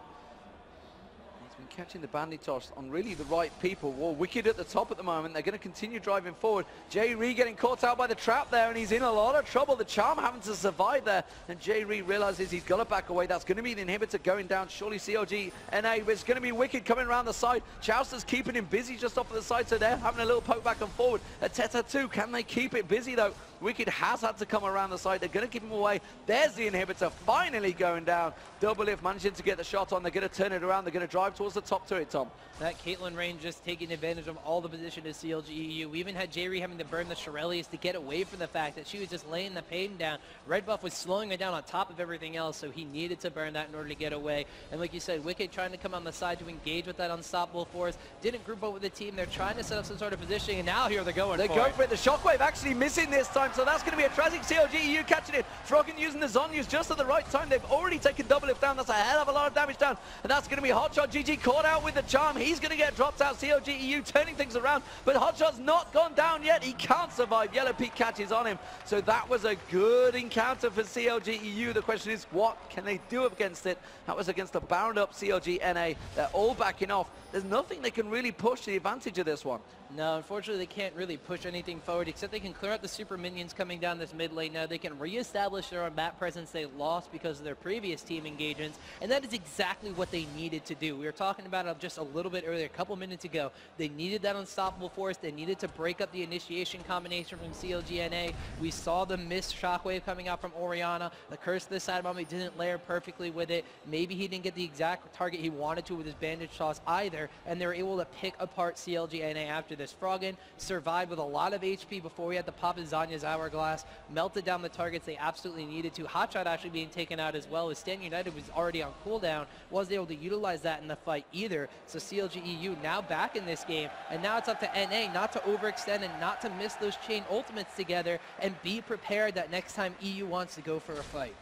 Been catching the Banditos on really the right people. Well, Wicked at the top at the moment. They're going to continue driving forward. J-Ree getting caught out by the trap there, and he's in a lot of trouble. The Charm having to survive there, and J-Ree realizes he's got to back away. That's going to be the inhibitor going down. Surely CLG.na, but it's going to be Wicked coming around the side. Chaucer's keeping him busy just off of the side, so they're having a little poke back and forward. At Teta 2, can they keep it busy though? Wicked has had to come around the side. They're going to keep him away. There's the inhibitor finally going down. Doublelift managing to get the shot on. They're going to turn it around. They're going to drive towards the top turret, Tom. That Caitlyn range just taking advantage of all the position of CLG.eu. We even had J-Ree having to burn the Shirelius to get away from the fact that she was just laying the pain down. Red buff was slowing her down on top of everything else, so he needed to burn that in order to get away. And like you said, Wicked trying to come on the side to engage with that unstoppable force. Didn't group up with the team. They're trying to set up some sort of positioning, and now here they're going for it. They're going for it. The Shockwave actually missing this time, so that's going to be a tragic. CLG.eu catching it. Froggen using the Zonyas just at the right time. They've already taken Doublelift down. That's a hell of a lot of damage down. And that's going to be Hotshot. GG caught out with the Charm. He's going to get dropped out. CLG.eu turning things around. But Hotshot's not gone down yet. He can't survive. Yellow Peak catches on him. So that was a good encounter for CLG.eu. The question is, what can they do against it? That was against a bound up CLG.na. They're all backing off. There's nothing they can really push the advantage of this one. No, unfortunately, they can't really push anything forward, except they can clear out the super minions coming down this mid lane now. They can reestablish their own map presence they lost because of their previous team engagements, and that is exactly what they needed to do. We were talking about it just a little bit earlier, a couple minutes ago. They needed that unstoppable force. They needed to break up the initiation combination from CLG.na. We saw the missed shockwave coming out from Orianna. The curse of the side bomb, he didn't layer perfectly with it. Maybe he didn't get the exact target he wanted to with his bandage toss either, and they were able to pick apart CLG.na after this. Froggen survived with a lot of HP before he had to pop his Zanya's Hourglass, melted down the targets they absolutely needed to. Hotshot actually being taken out as well, as Stand United was already on cooldown, wasn't able to utilize that in the fight either. So CLG.eu now back in this game, and now it's up to NA not to overextend and not to miss those chain ultimates together, and be prepared that next time EU wants to go for a fight.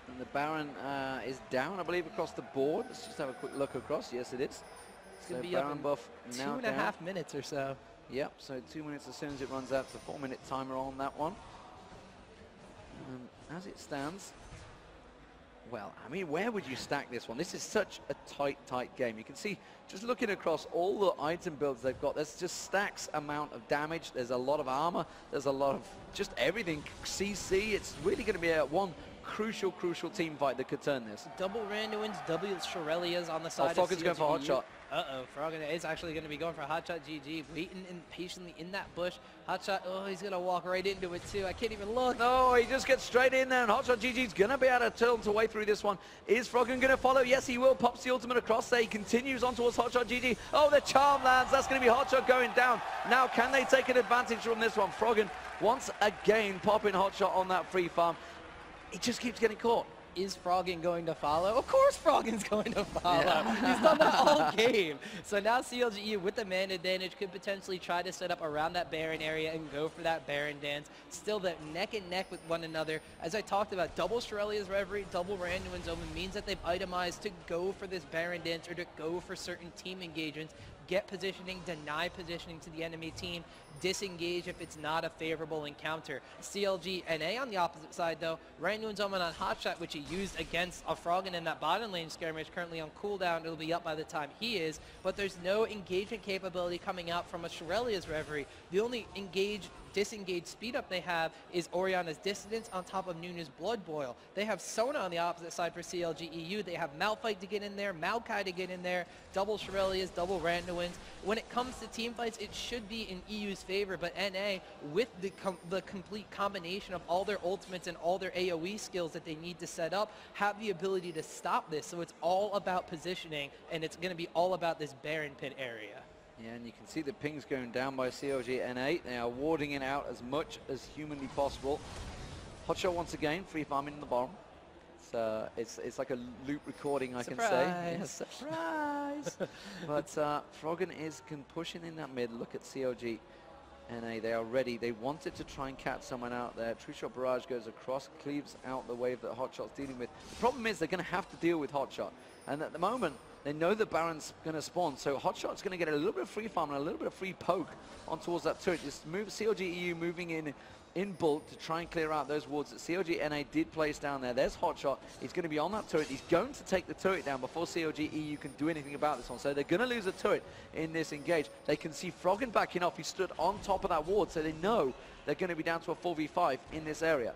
And the Baron is down, I believe, across the board. Let's just have a quick look across. Yes, it is. It's going to be up in buff now 2.5 minutes or so. Yep, so 2 minutes as soon as it runs out. It's a 4-minute timer on that one. As it stands, well, I mean, where would you stack this one? This is such a tight game. You can see, just looking across all the item builds they've got, there's just stacks amount of damage. There's a lot of armor. There's a lot of just everything. CC, it's really going to be one crucial team fight that could turn this. Double Randuins, double Shirelias on the side of Froggen's going for Hotshot. Uh-oh, Froggen is actually going to be going for Hotshot GG, waiting patiently in that bush. Hotshot, oh, he's going to walk right into it too. I can't even look. No, he just gets straight in there, and Hotshot GG's going to be able to tilt away through this one. Is Froggen going to follow? Yes, he will. Pops the ultimate across there. He continues on towards Hotshot GG. Oh, the charm lands. That's going to be Hotshot going down. Now, can they take an advantage from this one? Froggen, once again, popping Hotshot on that free farm. He just keeps getting caught. Is Froggen going to follow? Of course Froggen's going to follow. Yeah. He's done that all game. So now CLG.eu with the man advantage could potentially try to set up around that Baron area and go for that Baron dance. Still that neck and neck with one another. As I talked about, double Shirelia's Reverie, double Randuin's Omen means that they've itemized to go for this Baron dance or to go for certain team engagements. Get positioning, deny positioning to the enemy team, disengage if it's not a favorable encounter. CLG.na on the opposite side though, Randuin's Omen on Hotshot, which he used against a Froggen in that bottom lane skirmish, currently on cooldown. It'll be up by the time he is, but there's no engagement capability coming out from a Shirelia's Reverie. The only engage disengaged speed up they have is Orianna's Dissonance on top of Nuna's Blood Boil. They have Sona on the opposite side for CLG.eu. They have Malphite to get in there, Maokai to get in there, double Shirelias, double Randuins. When it comes to team fights, it should be in EU's favor, but NA, with the complete combination of all their ultimates and all their AoE skills that they need to set up, have the ability to stop this. So it's all about positioning, and it's going to be all about this Baron Pit area. Yeah, and you can see the pings going down by CLG.na. They are warding it out as much as humanly possible. Hotshot once again, free farming in the bottom. It's like a loop recording, I can say. Yes, surprise! But Froggen is pushing in that mid. Look at CLG.na. They are ready. They wanted to try and catch someone out there. True Shot Barrage goes across, cleaves out the wave that Hotshot's dealing with. The problem is they're going to have to deal with Hotshot. And at the moment, they know the Baron's going to spawn, so Hotshot's going to get a little bit of free farm and a little bit of free poke on towards that turret. Just move CLG.eu moving in bulk to try and clear out those wards that CLG.na did place down there. There's Hotshot. He's going to be on that turret. He's going to take the turret down before CLG.eu can do anything about this one. So they're going to lose a turret in this engage. They can see Froggen backing off. He stood on top of that ward, so they know they're going to be down to a 4v5 in this area.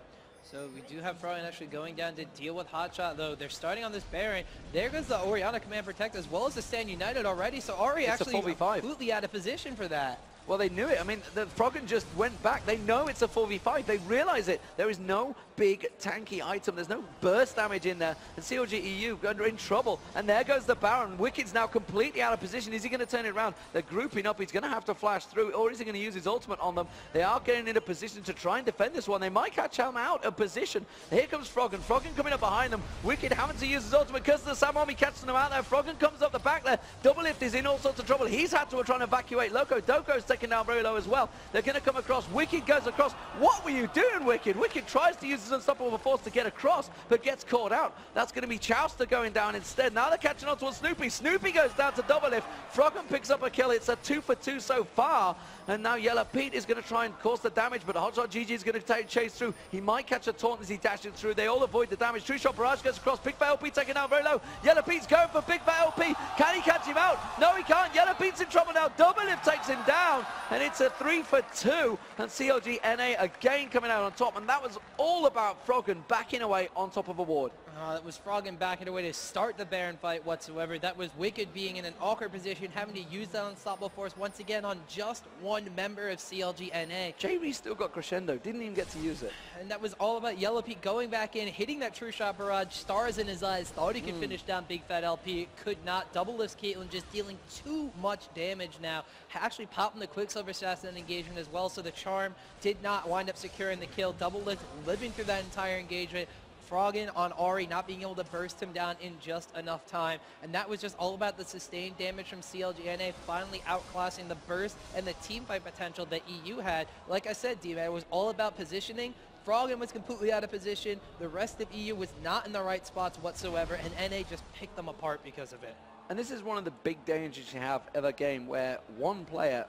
So we do have Froggen actually going down to deal with Hotshot, though. They're starting on this Baron. There goes the Orianna Command Protect as well as the Stand United already. So Ori actually completely out of position for that. Well, they knew it. I mean, the Froggen just went back. They know it's a 4v5. They realize it. There is no big tanky item. There's no burst damage in there. And CLG.eu are in trouble. And there goes the Baron. Wicked's now completely out of position. Is he going to turn it around? They're grouping up. He's going to have to flash through. Or is he going to use his ultimate on them? They are getting in a position to try and defend this one. They might catch him out of position. Here comes Froggen. Froggen coming up behind them. Wicked having to use his ultimate because of the Sam Army catching them out there. Froggen comes up the back there. Doublelift is in all sorts of trouble. He's had to try and evacuate Loco. Doko's taken down very low as well. They're going to come across. Wicked goes across. What were you doing, Wicked? Wicked tries to use his unstoppable force to get across, but gets caught out. That's going to be Chowster going down instead. Now they're catching on towards Snoopy. Snoopy goes down to Doublelift. Froggen picks up a kill. It's a 2 for 2 so far. And now Yellow Pete is going to try and cause the damage, but Hotshot GG is going to chase through. He might catch a taunt as he dashes through. They all avoid the damage. True Shot Barrage goes across. Big Fat LP taken down very low. Yellow Pete's going for Big Fat LP. Can he catch him out? No, he can't. Yellow Pete's in trouble now. Doublelift takes him down, and it's a 3 for 2. And CLG.na again coming out on top, and that was all about Froggen backing away on top of a ward. That was Froggen backing away to start the Baron fight whatsoever. That was Wicked being in an awkward position, having to use that unstoppable force once again on just one member of CLG.na. JB still got Crescendo, didn't even get to use it. And that was all about Yellow Pete going back in, hitting that True Shot Barrage, stars in his eyes, thought he could finish down Big Fat LP, could not. Double lifts Caitlyn, just dealing too much damage now. Actually popping the Quicksilver Assassin engagement as well, so the Charm did not wind up securing the kill. Double lift living through that entire engagement. Froggen on Ori not being able to burst him down in just enough time. And that was just all about the sustained damage from CLG.na finally outclassing the burst and the team fight potential that EU had. Like I said, D-Man, it was all about positioning. Froggen was completely out of position. The rest of EU was not in the right spots whatsoever, and NA just picked them apart because of it. And this is one of the big dangers you have of a game where one player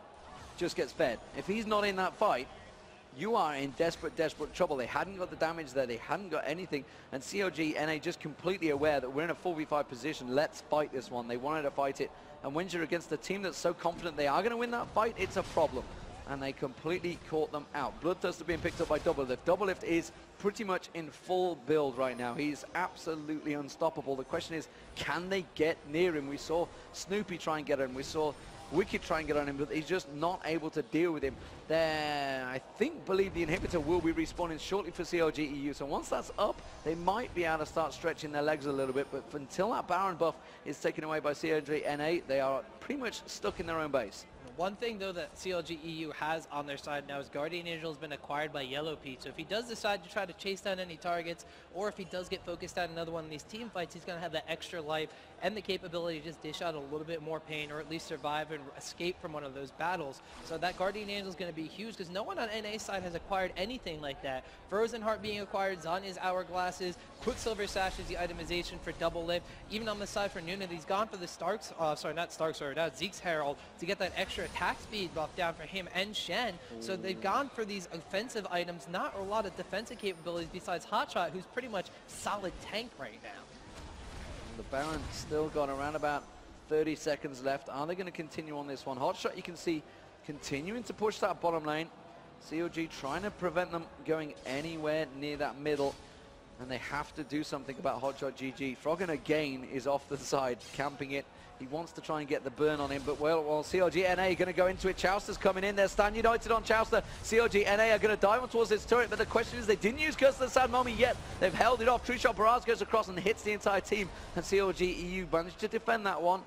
just gets fed. If he's not in that fight, you are in desperate trouble. They hadn't got the damage there. They hadn't got anything. And CLG.na just completely aware that we're in a 4v5 position. Let's fight this one. They wanted to fight it. And when you're against a team that's so confident they are going to win that fight, it's a problem. And they completely caught them out. Bloodthirster being picked up by Doublelift. Doublelift is pretty much in full build right now. He's absolutely unstoppable. The question is, can they get near him? We saw Snoopy try and get him. We saw Wicked try and get on him, but he's just not able to deal with him. There, I believe the inhibitor will be respawning shortly for CLG.eu. So once that's up, they might be able to start stretching their legs a little bit. But until that Baron buff is taken away by CLG.na, they are pretty much stuck in their own base. One thing, though, that CLG.eu has on their side now is Guardian Angel has been acquired by Yellow Pete. So if he does decide to try to chase down any targets, or if he does get focused on another one of these team fights, he's going to have that extra life and the capability to just dish out a little bit more pain, or at least survive and escape from one of those battles. So that Guardian Angel is going to be huge, because no one on NA side has acquired anything like that. Frozen Heart being acquired, Zanya's Hourglasses, Quicksilver Sash is the itemization for Double Lift. Even on the side for Nuna, he's gone for the Zeke's Herald to get that extra attack speed buff down for him and Shen. So they've gone for these offensive items, not a lot of defensive capabilities besides Hotshot, who's pretty much solid tank right now. The Baron's still got around about 30 seconds left. Are they going to continue on this one? Hotshot, you can see, continuing to push that bottom lane. CLG trying to prevent them going anywhere near that middle, and they have to do something about Hotshot GG. Froggen again is off the side, camping it. He wants to try and get the burn on him, but well, CLG.na going to go into it. Chowster's coming in there. Stand United on Chowster. CLG.na are going to dive on towards this turret, but the question is they didn't use Curse of the Sad Mommy yet. They've held it off. True Shot Barrage goes across and hits the entire team, and CLG.eu managed to defend that one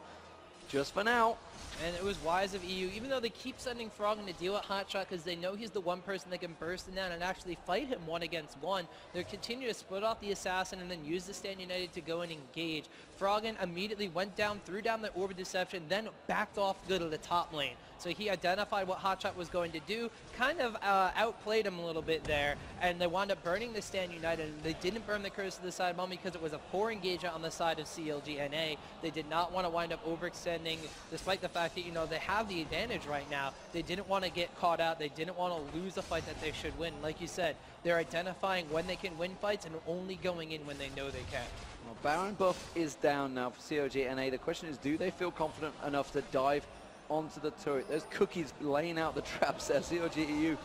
just for now. And it was wise of EU, even though they keep sending Froggen to deal with Hotshot because they know he's the one person that can burst him down and actually fight him 1-against-1. They're continuing to split off the assassin and then use the Stand United to go and engage. Froggen immediately went down, threw down the Orb of Deception, then backed off good at the top lane. So he identified what Hotshot was going to do, kind of outplayed him a little bit there, and they wound up burning the Stand United. And they didn't burn the Curse of the Side Mummy because it was a poor engagement on the side of CLG.na. They did not want to wind up overextending, despite the fact that, you know, they have the advantage right now. They didn't want to get caught out. They didn't want to lose a fight that they should win. Like you said, they're identifying when they can win fights and only going in when they know they can. Well, Baron buff is down now for CLG.na. The question is, do they feel confident enough to dive onto the turret? There's Cookies laying out the traps there. CLG.eu,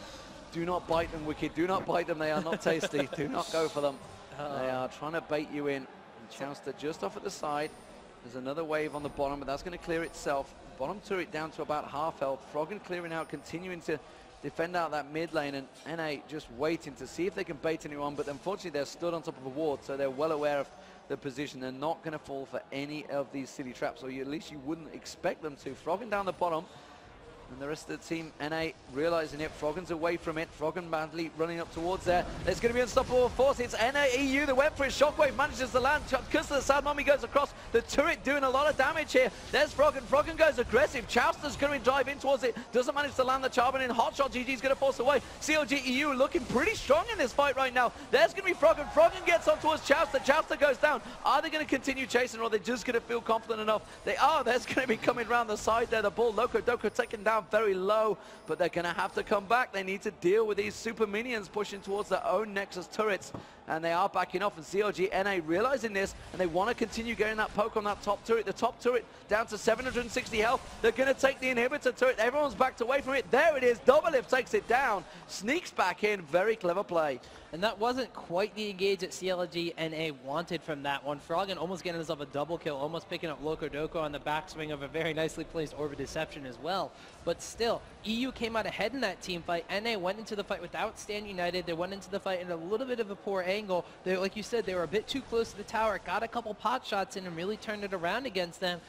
do not bite them, Wicked. Do not bite them. They are not tasty. Do not go for them. They are trying to bait you in. Chowster just off at the side. There's another wave on the bottom, but that's going to clear itself. Bottom turret down to about half health. Froggen clearing out, continuing to defend out that mid lane, and NA just waiting to see if they can bait anyone, but unfortunately they're stood on top of a ward, so they're well aware of the position. They're not going to fall for any of these silly traps, or at least you wouldn't expect them to. Froggen down the bottom, and the rest of the team, NA, realizing it. Froggen's away from it. Froggen badly running up towards there. There's going to be unstoppable force. It's NA EU that went for it. Shockwave manages to land. Curse of the Sad Mommy goes across. The turret doing a lot of damage here. There's Froggen. Froggen goes aggressive. Chowster's going to drive in towards it. Doesn't manage to land the charm, and in Hotshot GG's going to force away. CLG.eu looking pretty strong in this fight right now. There's going to be Froggen. Froggen gets on towards Chowster. Chowster goes down. Are they going to continue chasing, or are they just going to feel confident enough? They are. There's going to be coming around the side there. The ball. Loco Doco taken down very low, but they're going to have to come back. They need to deal with these super minions pushing towards their own Nexus turrets, and they are backing off. And CLG.na realizing this, and they want to continue getting that poke on that top turret. The top turret down to 760 health. They're going to take the inhibitor turret. Everyone's backed away from it. There it is. Doublelift takes it down, sneaks back in. Very clever play. And that wasn't quite the engage that CLG.na wanted from that one. Froggen almost getting himself a double kill, almost picking up Loco Doco on the backswing of a very nicely placed Orb of Deception as well. But still, EU came out ahead in that team fight. NA went into the fight without Stand United. They went into the fight in a little bit of a poor angle. They, like you said, they were a bit too close to the tower, got a couple pot shots in and really turned it around against them.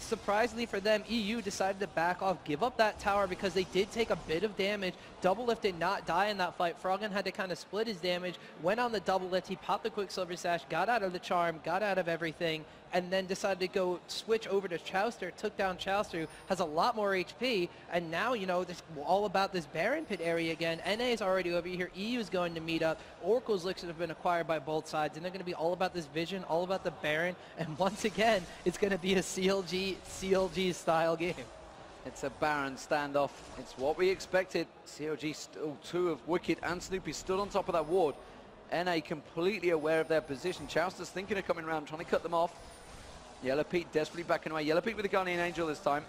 Surprisingly for them, EU decided to back off, give up that tower because they did take a bit of damage. Doublelift did not die in that fight. Froggen had to kind of split his damage, went on the Doublelift, he popped the Quicksilver Sash, got out of the charm, got out of everything, and then decided to go switch over to Chowster, took down Chowster, who has a lot more HP, and now, you know, this all about this Baron Pit area again. NA is already over here, EU is going to meet up, Oracle's Elixir have been acquired by both sides, and they're going to be all about this vision, all about the Baron, and once again, it's going to be a CLG style game. It's a Baron standoff. It's what we expected. CLG, two of Wicked and Snoopy stood on top of that ward. NA completely aware of their position. Chowster's thinking of coming around, trying to cut them off. Yellow Pete desperately backing away. Yellow Pete with the Guardian Angel this time.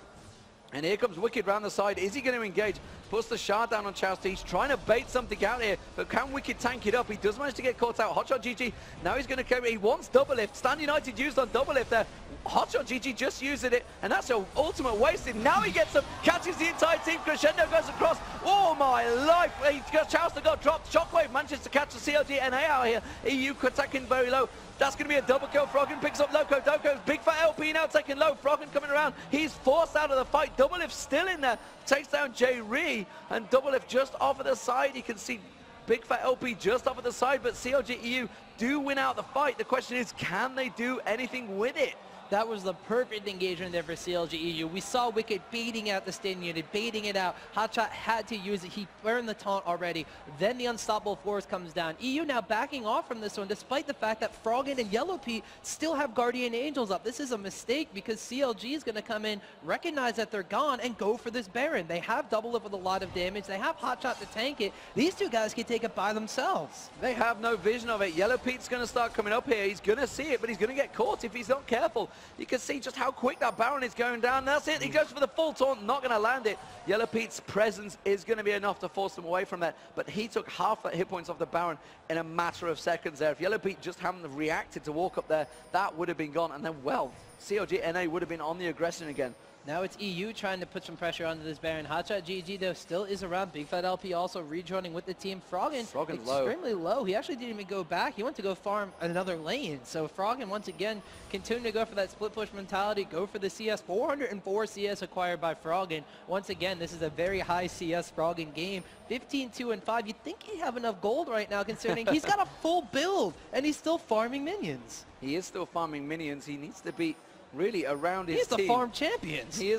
And here comes Wicked round the side. Is he going to engage? Puts the shard down on Chowster. He's trying to bait something out here, but can Wicked tank it up? He does manage to get caught out. Hotshot GG, now he's going to carry. He wants Doublelift. Stand United used on Doublelift there. Hotshot GG just using it, and that's an ultimate wasted. Now he gets him, catches the entire team. Crescendo goes across. Oh my life! Chowster got dropped. Shockwave manages to catch the CLG.na out here. EU attacking very low. That's going to be a double kill. Froggen picks up Loco Doco. Big Fat LP now taking low. Froggen coming around. He's forced out of the fight. Doublelift still in there. Takes down J-Ree. And Doublelift just off of the side. You can see Big Fat LP just off of the side. But CLG.eu do win out the fight. The question is, can they do anything with it? That was the perfect engagement there for CLG.eu. We saw Wicked baiting out the Stand Unit, baiting it out. Hotshot had to use it. He burned the taunt already. Then the Unstoppable Force comes down. EU now backing off from this one, despite the fact that Froggen and Yellow Pete still have Guardian Angels up. This is a mistake because CLG is going to come in, recognize that they're gone, and go for this Baron. They have Doublelift with a lot of damage. They have Hotshot to tank it. These two guys can take it by themselves. They have no vision of it. Yellow Pete's going to start coming up here. He's going to see it, but he's going to get caught if he's not careful. You can see just how quick that Baron is going down. That's it. He goes for the full taunt, not going to land it. Yellow Pete's presence is going to be enough to force them away from that, but he took half that hit points off the Baron in a matter of seconds there. If Yellow Pete just hadn't reacted to walk up there, that would have been gone, and then, well, CLG.na would have been on the aggression again. Now it's EU trying to put some pressure onto this Baron. Hotshot.GG though still is around. Big Fat LP also rejoining with the team. Froggen extremely low. He actually didn't even go back. He went to go farm another lane. So Froggen once again continuing to go for that split push mentality, go for the CS. 404 CS acquired by Froggen. Once again, this is a very high CS Froggen game. 15-2-5. You'd think he'd have enough gold right now considering he's got a full build and he's still farming minions. He is still farming minions. He needs to beat really around his team. He's the farm champions. He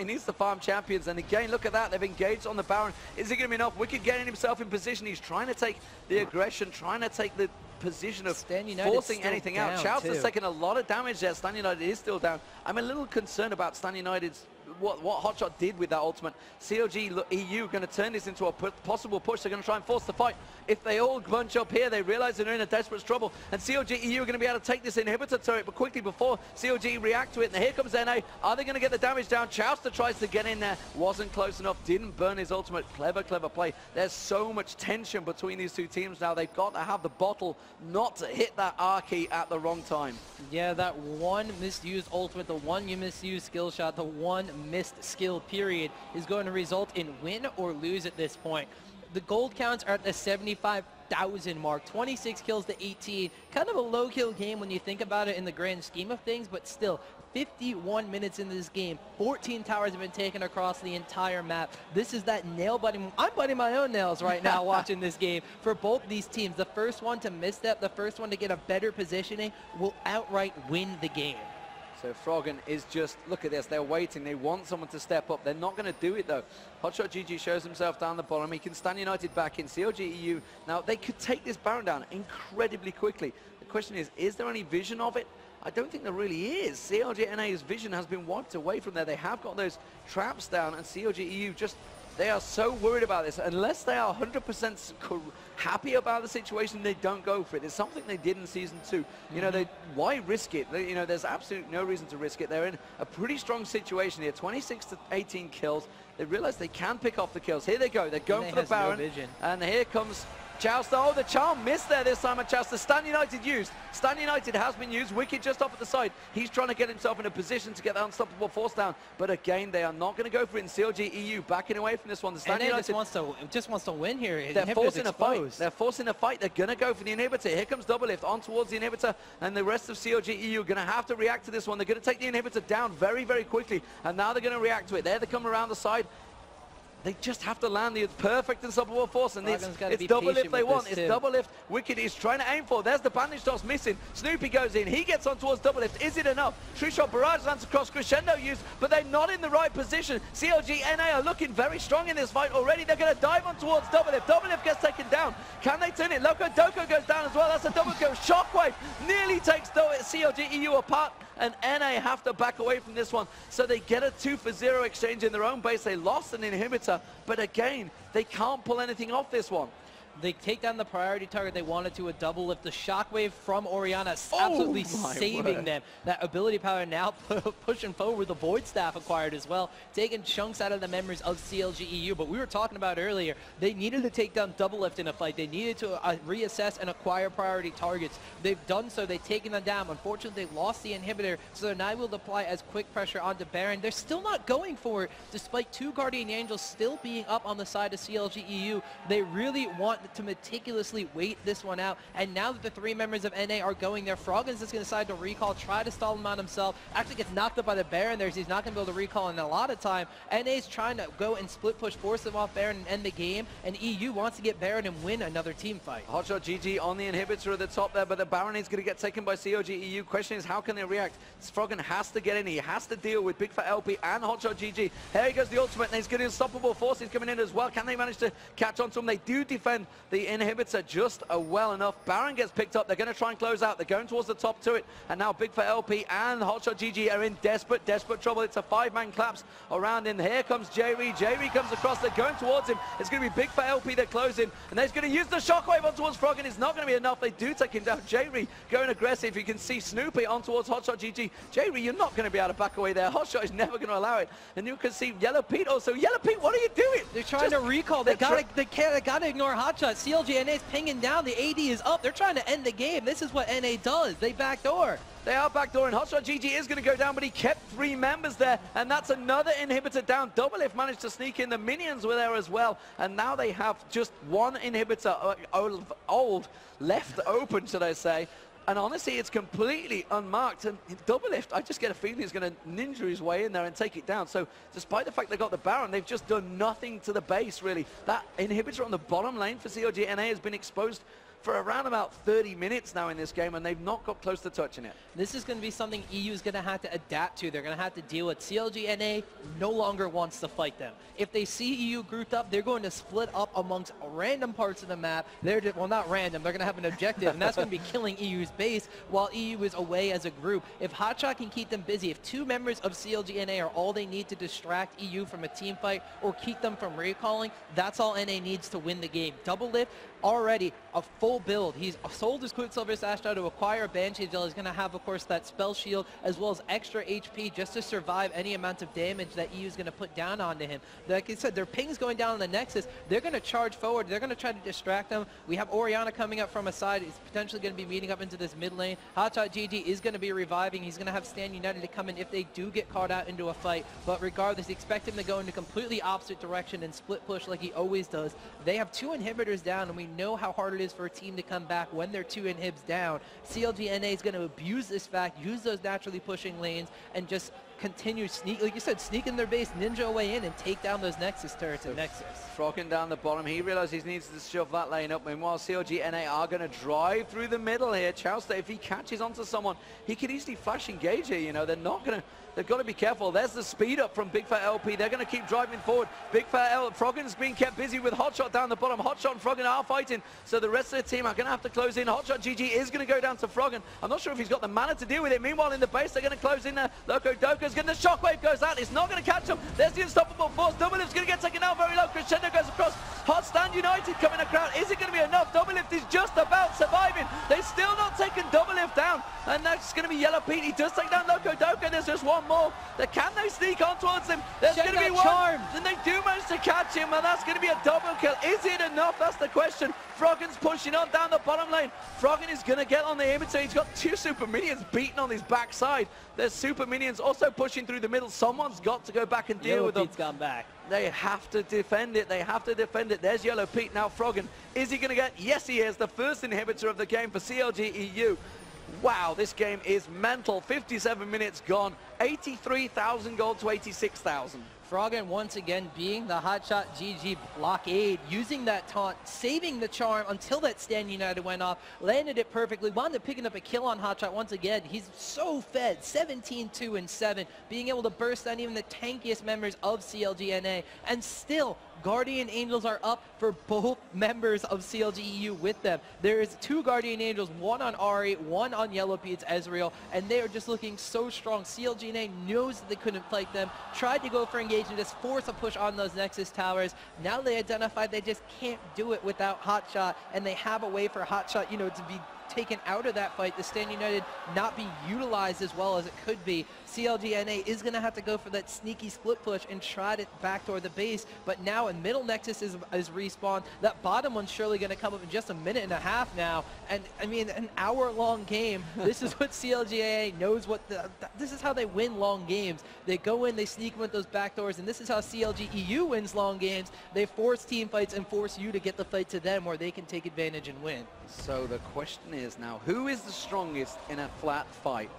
needs the farm champions. And again, look at that. They've engaged on the Baron. Is it going to be enough? Wicked getting himself in position. He's trying to take the aggression, trying to take the position of forcing anything out. Chow's taking a lot of damage there. Stan United is still down. I'm a little concerned about Stan United's what Hotshot did with that ultimate. CLG.eu going to turn this into a possible push. They're going to try and force the fight. If they all bunch up here, they realize they're in a desperate trouble. And CLG.eu are going to be able to take this inhibitor turret, but quickly before CLG react to it. And here comes NA. Are they going to get the damage down? Chowster tries to get in there. Wasn't close enough. Didn't burn his ultimate. Clever play. There's so much tension between these two teams now. They've got to have the bottle not to hit that R key at the wrong time. Yeah, that one misused ultimate, the one you misused skill shot, the one missed skill period is going to result in win or lose at this point. The gold counts are at the 75,000 mark, 26 kills to 18. Kind of a low kill game when you think about it in the grand scheme of things, but still 51 minutes into this game, 14 towers have been taken across the entire map. This is that nail biting. I'm biting my own nails right now watching this game for both these teams. The first one to misstep, the first one to get a better positioning will outright win the game. So Froggen is just, look at this, they're waiting. They want someone to step up. They're not going to do it though. Hotshot.GG shows himself down the bottom. He can stand United back in. CLG.eu, now they could take this Baron down incredibly quickly. The question is there any vision of it? I don't think there really is. CLG.na's vision has been wiped away from there. They have got those traps down, and CLG.eu just, they are so worried about this. Unless they are 100% happy about the situation, they don't go for it. It's something they did in Season 2. You know, why risk it? You know, there's absolutely no reason to risk it. They're in a pretty strong situation here. 26 to 18 kills. They realize they can pick off the kills. Here they go. They're going for the Baron. And here comes Chowster. Oh, the charm missed there this time at Chowster. Stan United used. Stan United has been used. Wicked just off at the side. He's trying to get himself in a position to get that unstoppable force down. But again, they are not going to go for it in CLG.eu. Backing away from this one. The Stan United just wants to win here. They're forcing a fight. They're forcing a fight. They're going to go for the inhibitor. Here comes Double Lift on towards the inhibitor. And the rest of CLG.eu are going to have to react to this one. They're going to take the inhibitor down very, very quickly. And now they're going to react to it. There they come around the side. They just have to land the perfect unstoppable force, and it's double lift they want. It's double lift. Wicked is trying to aim for. There's the bandage toss missing. Snoopy goes in. He gets on towards double lift. Is it enough? True shot barrage lands across. Crescendo used, but they're not in the right position. CLG.na are looking very strong in this fight already. They're going to dive on towards double lift. Double lift gets taken down. Can they turn it? Loco Doko goes down as well. That's a double kill. Shockwave nearly takes CLG.eu apart, and NA have to back away from this one. So they get a 2-for-0 exchange in their own base. They lost an inhibitor, but again, they can't pull anything off this one. They take down the priority target they wanted to a double lift. The shockwave from Orianna absolutely saving them. That ability power now pushing forward with the Void Staff acquired as well, taking chunks out of the memories of CLG.eu. But we were talking about earlier, they needed to take down double lift in a fight. They needed to reassess and acquire priority targets. They've done so. They've taken them down. Unfortunately, they lost the inhibitor, so they're now able to apply as quick pressure onto Baron. They're still not going for it, despite 2 Guardian Angels still being up on the side of CLG.eu. They really want to meticulously wait this one out, and now that the 3 members of NA are going there, Froggen's just going to decide to recall, try to stall him out himself, actually gets knocked up by the Baron there, so he's not going to be able to recall in a lot of time. NA's trying to go and split push, force them off Baron and end the game, and EU wants to get Baron and win another team fight. Hotshot.GG on the inhibitor at the top there, but the Baron is going to get taken by CLG.eu. Question is, how can they react? Froggen has to get in, he has to deal with Big Fat LP and Hotshot.GG. Here he goes the ultimate, and he's getting unstoppable forces coming in as well. Can they manage to catch on to him? They do defend the inhibitor just well enough. Baron gets picked up. They're going to try and close out. They're going towards the top turret. And now Big Fat LP and Hotshot.GG are in desperate trouble. It's a 5-man collapse around him. Here comes J-Ree. J-Ree comes across. They're going towards him. It's going to be Big Fat LP. They're closing. And they're going to use the shockwave on towards Frog, and it's not going to be enough. They do take him down. J-Ree going aggressive. You can see Snoopy on towards Hotshot.GG. J-Ree, you're not going to be able to back away there. Hotshot is never going to allow it. And you can see Yellow Pete also. Yellow Pete, what are you doing? They're trying to recall. They gotta ignore Hotshot. CLG.na is pinging down. The AD is up. They're trying to end the game. This is what NA does. They backdoor. They are backdooring. Hotshot.GG is going to go down, but he kept 3 members there, and that's another inhibitor down. Doublelift managed to sneak in. The minions were there as well, and now they have just 1 inhibitor old left open, should I say. And honestly, it's completely unmarked. And Doublelift, I just get a feeling he's going to ninja his way in there and take it down. So despite the fact they got the Baron, they've just done nothing to the base, really. That inhibitor on the bottom lane for CLG.na has been exposed for around about 30 minutes now in this game, and they've not got close to touching it. This is going to be something EU is going to have to adapt to. They're going to have to deal with. CLG.na no longer wants to fight them. If they see EU grouped up, they're going to split up amongst random parts of the map. Well, not random. They're going to have an objective, and that's going to be killing EU's base while EU is away as a group. If Hotshot can keep them busy, if 2 members of CLG.na are all they need to distract EU from a team fight or keep them from recalling, that's all NA needs to win the game. Doublelift, already a full build. He's sold his Quicksilver Sash now to acquire a Banshee Deal. He's going to have, of course, that spell shield as well as extra HP just to survive any amount of damage that EU is going to put down onto him. Like I said, their ping's going down on the Nexus. They're going to charge forward. They're going to try to distract them. We have Orianna coming up from a side. He's potentially going to be meeting up into this mid lane. Hotshot.GG is going to be reviving. He's going to have Stand United to come in if they do get caught out into a fight. But regardless, expect him to go in a completely opposite direction and split push like he always does. They have 2 inhibitors down, and we know how hard it is for a team to come back when they're 2 inhibs down. CLG.na is going to abuse this fact, use those naturally pushing lanes, and just continue sneak, like you said, sneak in their base, ninja away in, and take down those Nexus turrets and Nexus. Frogging down the bottom, he realizes he needs to shove that lane up. Meanwhile, CLG.na are going to drive through the middle here. Chowster, if he catches onto someone, he could easily flash engage here. You know, they're not going to. They've got to be careful. There's the speed up from Big Fat LP. They're going to keep driving forward. Big Fat Froggen's being kept busy with Hotshot down the bottom. Hotshot and Froggen are fighting, so the rest of the team are going to have to close in. Hotshot.GG is going to go down to Froggen. I'm not sure if he's got the mana to deal with it. Meanwhile, in the base, they're going to close in there. Loco Doka's going to shockwave goes out. It's not going to catch him. There's the unstoppable force. Doublelift's going to get taken down very low. Crescendo goes across. Hot Stand United coming across. Is it going to be enough? Doublelift is just about surviving. They're still not taking Doublelift down, and that's going to be Yellow Pete. He does take down Loco Doka. There's just one more. Can they sneak on towards him? There's going to be one. Charm. And they do manage to catch him, and that's going to be a double kill. Is it enough? That's the question. Froggen's pushing on down the bottom lane. Froggen is going to get on the inhibitor. He's got 2 super minions beating on his backside. There's super minions also pushing through the middle. Someone's got to go back and deal with them. Pete's gone back. They have to defend it. They have to defend it. There's Yellow Pete. Now Froggen. Is he going to get? Yes, he is. The first inhibitor of the game for CLG.eu. Wow, this game is mental. 57 minutes gone. 83,000 gold to 86,000. Froggen once again being the Hotshot.GG blockade, using that taunt, saving the charm until that Stand United went off, landed it perfectly, wound up picking up a kill on Hotshot once again. He's so fed, 17, 2, and 7, being able to burst down even the tankiest members of CLG.na, and still Guardian Angels are up for both members of CLG.eu with them. There is 2 Guardian Angels, one on Ari, one on Yellow Pete's Ezreal, and they are just looking so strong. CLG.na knows that they couldn't fight them, tried to go for engagement, just force a push on those Nexus towers. Now they identified they just can't do it without Hotshot, and they have a way for Hotshot, you know, to be taken out of that fight, the Stand United not be utilized as well as it could be. CLG.na is going to have to go for that sneaky split push and try to backdoor the base, but now a middle Nexus is respawned. That bottom one's surely going to come up in just a minute and a half now, and I mean, an hour-long game. This is what CLG.na knows what this is how they win long games. They go in, they sneak with those backdoors, and this is how CLG.eu wins long games. They force team fights and force you to get the fight to them where they can take advantage and win. So the question is now, who is the strongest in a flat fight?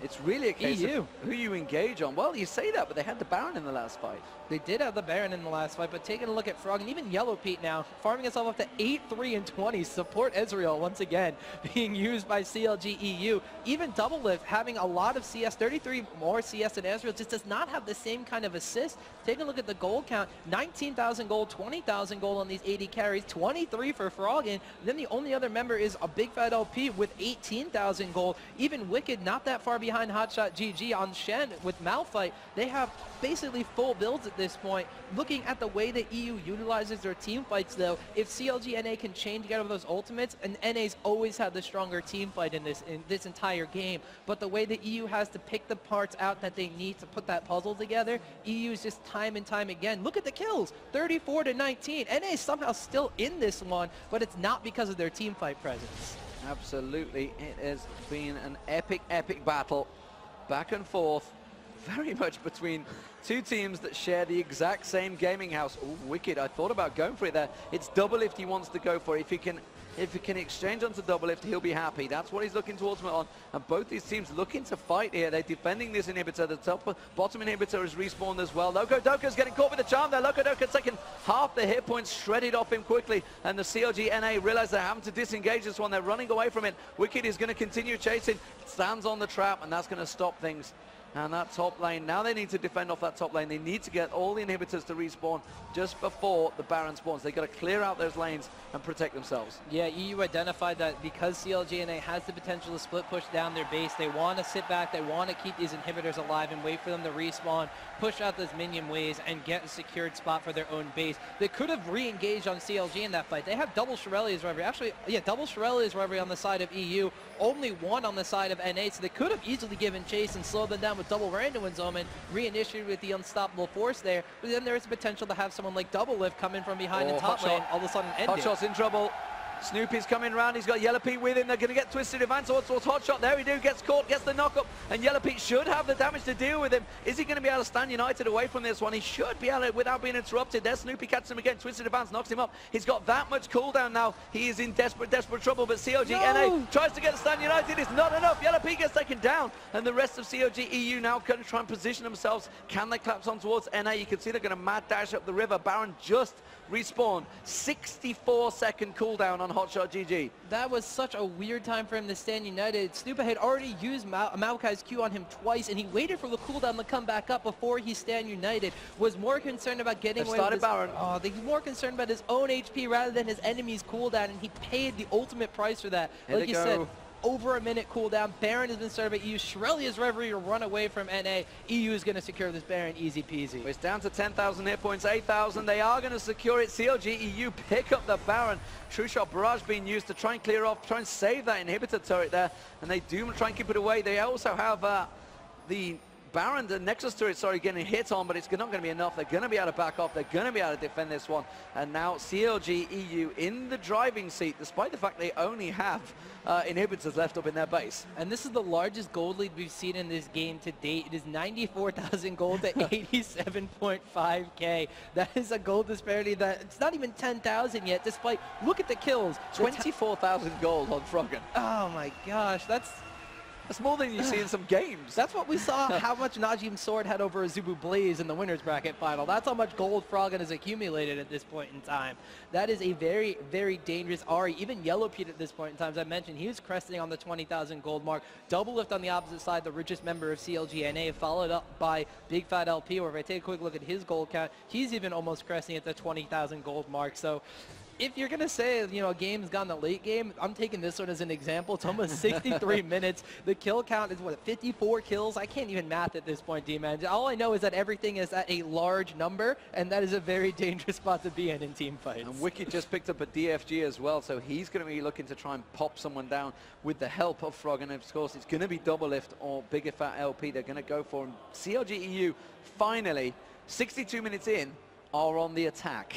It's really a case of who you engage on. Well, you say that, but they had the Baron in the last fight. They did have the Baron in the last fight, but taking a look at Frog and even Yellow Pete now, farming himself up to 8-3-20. Support Ezreal once again being used by CLG.eu. Even Double Lift having a lot of CS, 33 more CS than Ezreal, just does not have the same kind of assist. Taking a look at the gold count, 19,000 gold, 20,000 gold on these 80 carries, 23 for Froggen. Then the only other member is a Big Fat LP with 18,000 gold. Even Wicked not that far behind Hotshot.GG on Shen with Malphite. They have basically full builds at this point. Looking at the way that EU utilizes their team fights though, if CLG.na can chain together those ultimates, and NA's always had the stronger team fight in this entire game, but the way that EU has to pick the parts out that they need to put that puzzle together, EU is just time and time again. Look at the kills, 34-19. NA is somehow still in this one, but it's not because of their team fight presence. Absolutely, it has been an epic, epic battle, back and forth, very much between two teams that share the exact same gaming house. Ooh, Wicked, I thought about going for it there. It's Double Lift he wants to go for. If he can exchange onto Double Lift, he'll be happy. That's what he's looking to ultimate on. And both these teams looking to fight here. They're defending this inhibitor. The bottom inhibitor is respawned as well. Locodoca's getting caught with the charm there. Locodoca's taking half the hit points, shredded off him quickly. And the CLG.na realize they're having to disengage this one. They're running away from it. Wicked is going to continue chasing. Stands on the trap, and that's going to stop things. And that top lane, now they need to defend off that top lane. They need to get all the inhibitors to respawn just before the Baron spawns. They've got to clear out those lanes and protect themselves. Yeah, EU identified that because CLG.na has the potential to split push down their base, they want to sit back, they want to keep these inhibitors alive and wait for them to respawn, push out those minion waves, and get a secured spot for their own base. They could have re-engaged on CLG in that fight. They have double Shurelya's Reverie. Actually, yeah, double Shurelya's Reverie on the side of EU, only one on the side of NA, so they could have easily given chase and slowed them down with double Randuin's Omen, reinitiated with the unstoppable force there, but then there is potential to have someone like Double Lift come in from behind in top lane, all of a sudden end it. Hotshot's in trouble. Snoopy's coming round, he's got Yellow Pete with him, they're going to get twisted advance towards Hotshot, there he do, gets caught, gets the knock up, and Yellow Pete should have the damage to deal with him. Is he going to be able to stand united away from this one? He should be able to without being interrupted. There's Snoopy, catches him again, twisted advance, knocks him up. He's got that much cooldown now, he is in desperate trouble, but CLG.na tries to get a stand united, it's not enough. Yellow Pete gets taken down, and the rest of CLG.eu now going to try and position themselves. Can they collapse on towards NA? You can see they're going to mad dash up the river. Baron just respawned. 64-second cooldown on Hotshot.GG. That was such a weird time for him to stand united. Snupa had already used Maokai's Q on him twice, and he waited for the cooldown to come back up before he stand united. Was more concerned about getting away with his, Baron. Oh, he's more concerned about his own HP rather than his enemy's cooldown, and he paid the ultimate price for that. Here like you said, over a minute cooldown. Baron has been started by EU. Shurelya's Reverie to run away from NA. EU is going to secure this Baron easy peasy. It's down to 10,000 hit points, 8,000. They are going to secure it. CLG.eu pick up the Baron. True Shot Barrage being used to try and clear off, try and save that inhibitor turret there. And they do try and keep it away. They also have the Baron, the Nexus turret, getting hit on, but it's not going to be enough. They're going to be able to back off. They're going to be able to defend this one. And now CLG.eu in the driving seat, despite the fact they only have inhibitors left up in their base. And this is the largest gold lead we've seen in this game to date. It is 94,000 gold to 87.5k. That is a gold disparity that it's not even 10,000 yet, despite, look at the kills. 24,000 gold on Froggen. Oh my gosh, that's more than you see in some games. That's what we saw, how much Najim Sword had over Azubu Blaze in the winner's bracket final. That's how much gold Froggen has accumulated at this point in time. That is a very, very dangerous Ahri. Even Yellow Pete at this point in time, as I mentioned, he was cresting on the 20,000 gold mark. Double Lift on the opposite side, the richest member of CLG.na, followed up by Big Fat LP, where if I take a quick look at his gold count, he's even almost cresting at the 20,000 gold mark. So if you're going to say, you know, a game's gone the late game, I'm taking this one as an example. It's almost 63 minutes. The kill count is, what, 54 kills? I can't even math at this point, D-Man. All I know is that everything is at a large number, and that is a very dangerous spot to be in team fights. And Wicked just picked up a DFG as well, so he's going to be looking to try and pop someone down with the help of Frog. And of course, it's going to be Double Lift or Bigger Fat LP. They're going to go for him. CLG.eu, finally, 62 minutes in, are on the attack.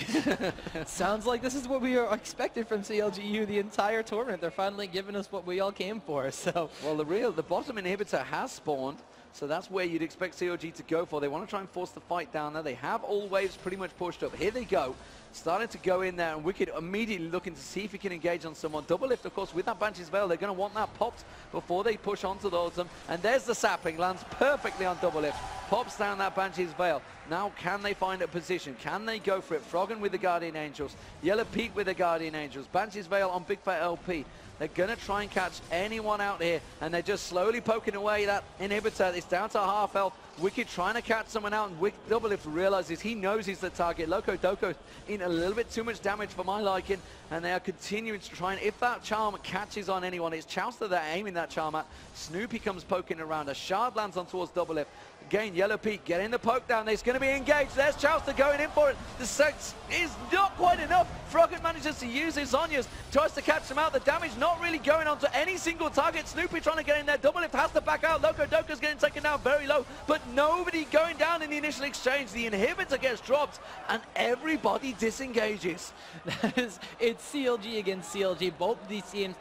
Sounds like this is what we are expected from CLG.eu the entire tournament. They're finally giving us what we all came for. So, well, the bottom inhibitor has spawned, so that's where you'd expect CLG to go for. They want to try and force the fight down there. They have all waves pretty much pushed up. Here they go. starting to go in there, and Wicked immediately looking to see if he can engage on someone. Double lift, of course, with that Banshee's Veil. They're going to want that popped before they push onto the Autumn. And there's the sapling, lands perfectly on double lift. Pops down that Banshee's Veil. Now, can they find a position? Can they go for it? Froggen with the Guardian Angels. Yellow Peak with the Guardian Angels. Banshee's Veil on Big Fat LP. They're going to try and catch anyone out here, and they're just slowly poking away that inhibitor. It's down to half health. Wicked trying to catch someone out, and Double Lift realizes he knows he's the target. Loco Doco in a little bit too much damage for my liking, and they are continuing to try, and if that charm catches on anyone, it's Chowster they're aiming that charm at. Snoopy comes poking around. A shard lands on towards Double Lift. Again, Yellow Peak getting the poke down. There's going to be engaged. There's Chowster going in for it. The sex is not quite enough. Froggen manages to use his Zhonya's, tries to catch them out. The damage not really going onto any single target. Snoopy trying to get in there. Double Lift has to back out. Loco Doko's getting taken down very low, but nobody going down in the initial exchange. The inhibitor gets dropped, and everybody disengages. It's CLG against CLG. Both of these teams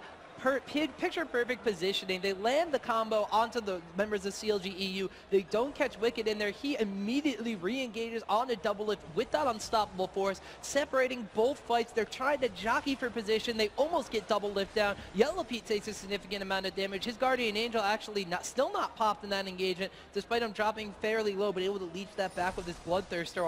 picture perfect positioning. They land the combo onto the members of CLG.eu. They don't catch Wicked in there. He immediately re-engages on a double lift with that unstoppable force, separating both fights. They're trying to jockey for position. They almost get double lift down. Yellow Pete takes a significant amount of damage. His Guardian Angel actually still not popped in that engagement, despite him dropping fairly low, but able to leech that back with his Bloodthirster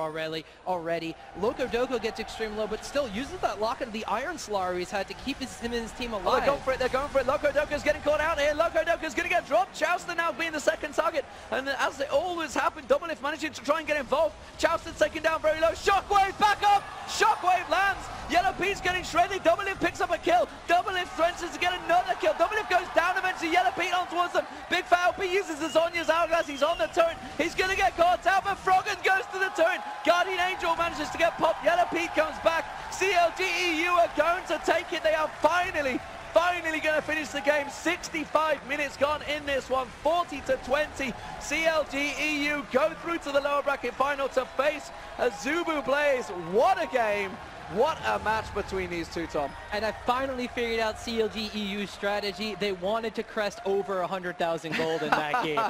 already. Loco Doco gets extreme low, but still uses that lock into the Iron Slayer he's had to keep him and his team alive. Oh, they're going for it. They're going for it. Loco Doko's getting caught out here. Loco Doko's going to get dropped. Chowster now being the second target. And as it always happened, Double Lift managing to try and get involved. Chowster's taken down very low. Shockwave back up. Shockwave lands. Yellow Pete's getting shredded. Double Lift picks up a kill. Double Lift threatens to get another kill. Double Lift goes down eventually. Yellow Pete on towards them. Big Fat LP uses the Zhonya's Hourglass. He's on the turret. He's going to get caught out, but Froggen goes to the turret. Guardian Angel manages to get popped. Yellow Pete comes back. CLG.eu are going to take it. They are finally going to finish the game. 65 minutes gone in this one, 40-20. CLG.eu go through to the lower bracket final to face a Zubu Blaze. What a game. What a match between these two, Tom. And I finally figured out CLG.eu's strategy. They wanted to crest over 100,000 gold in that game.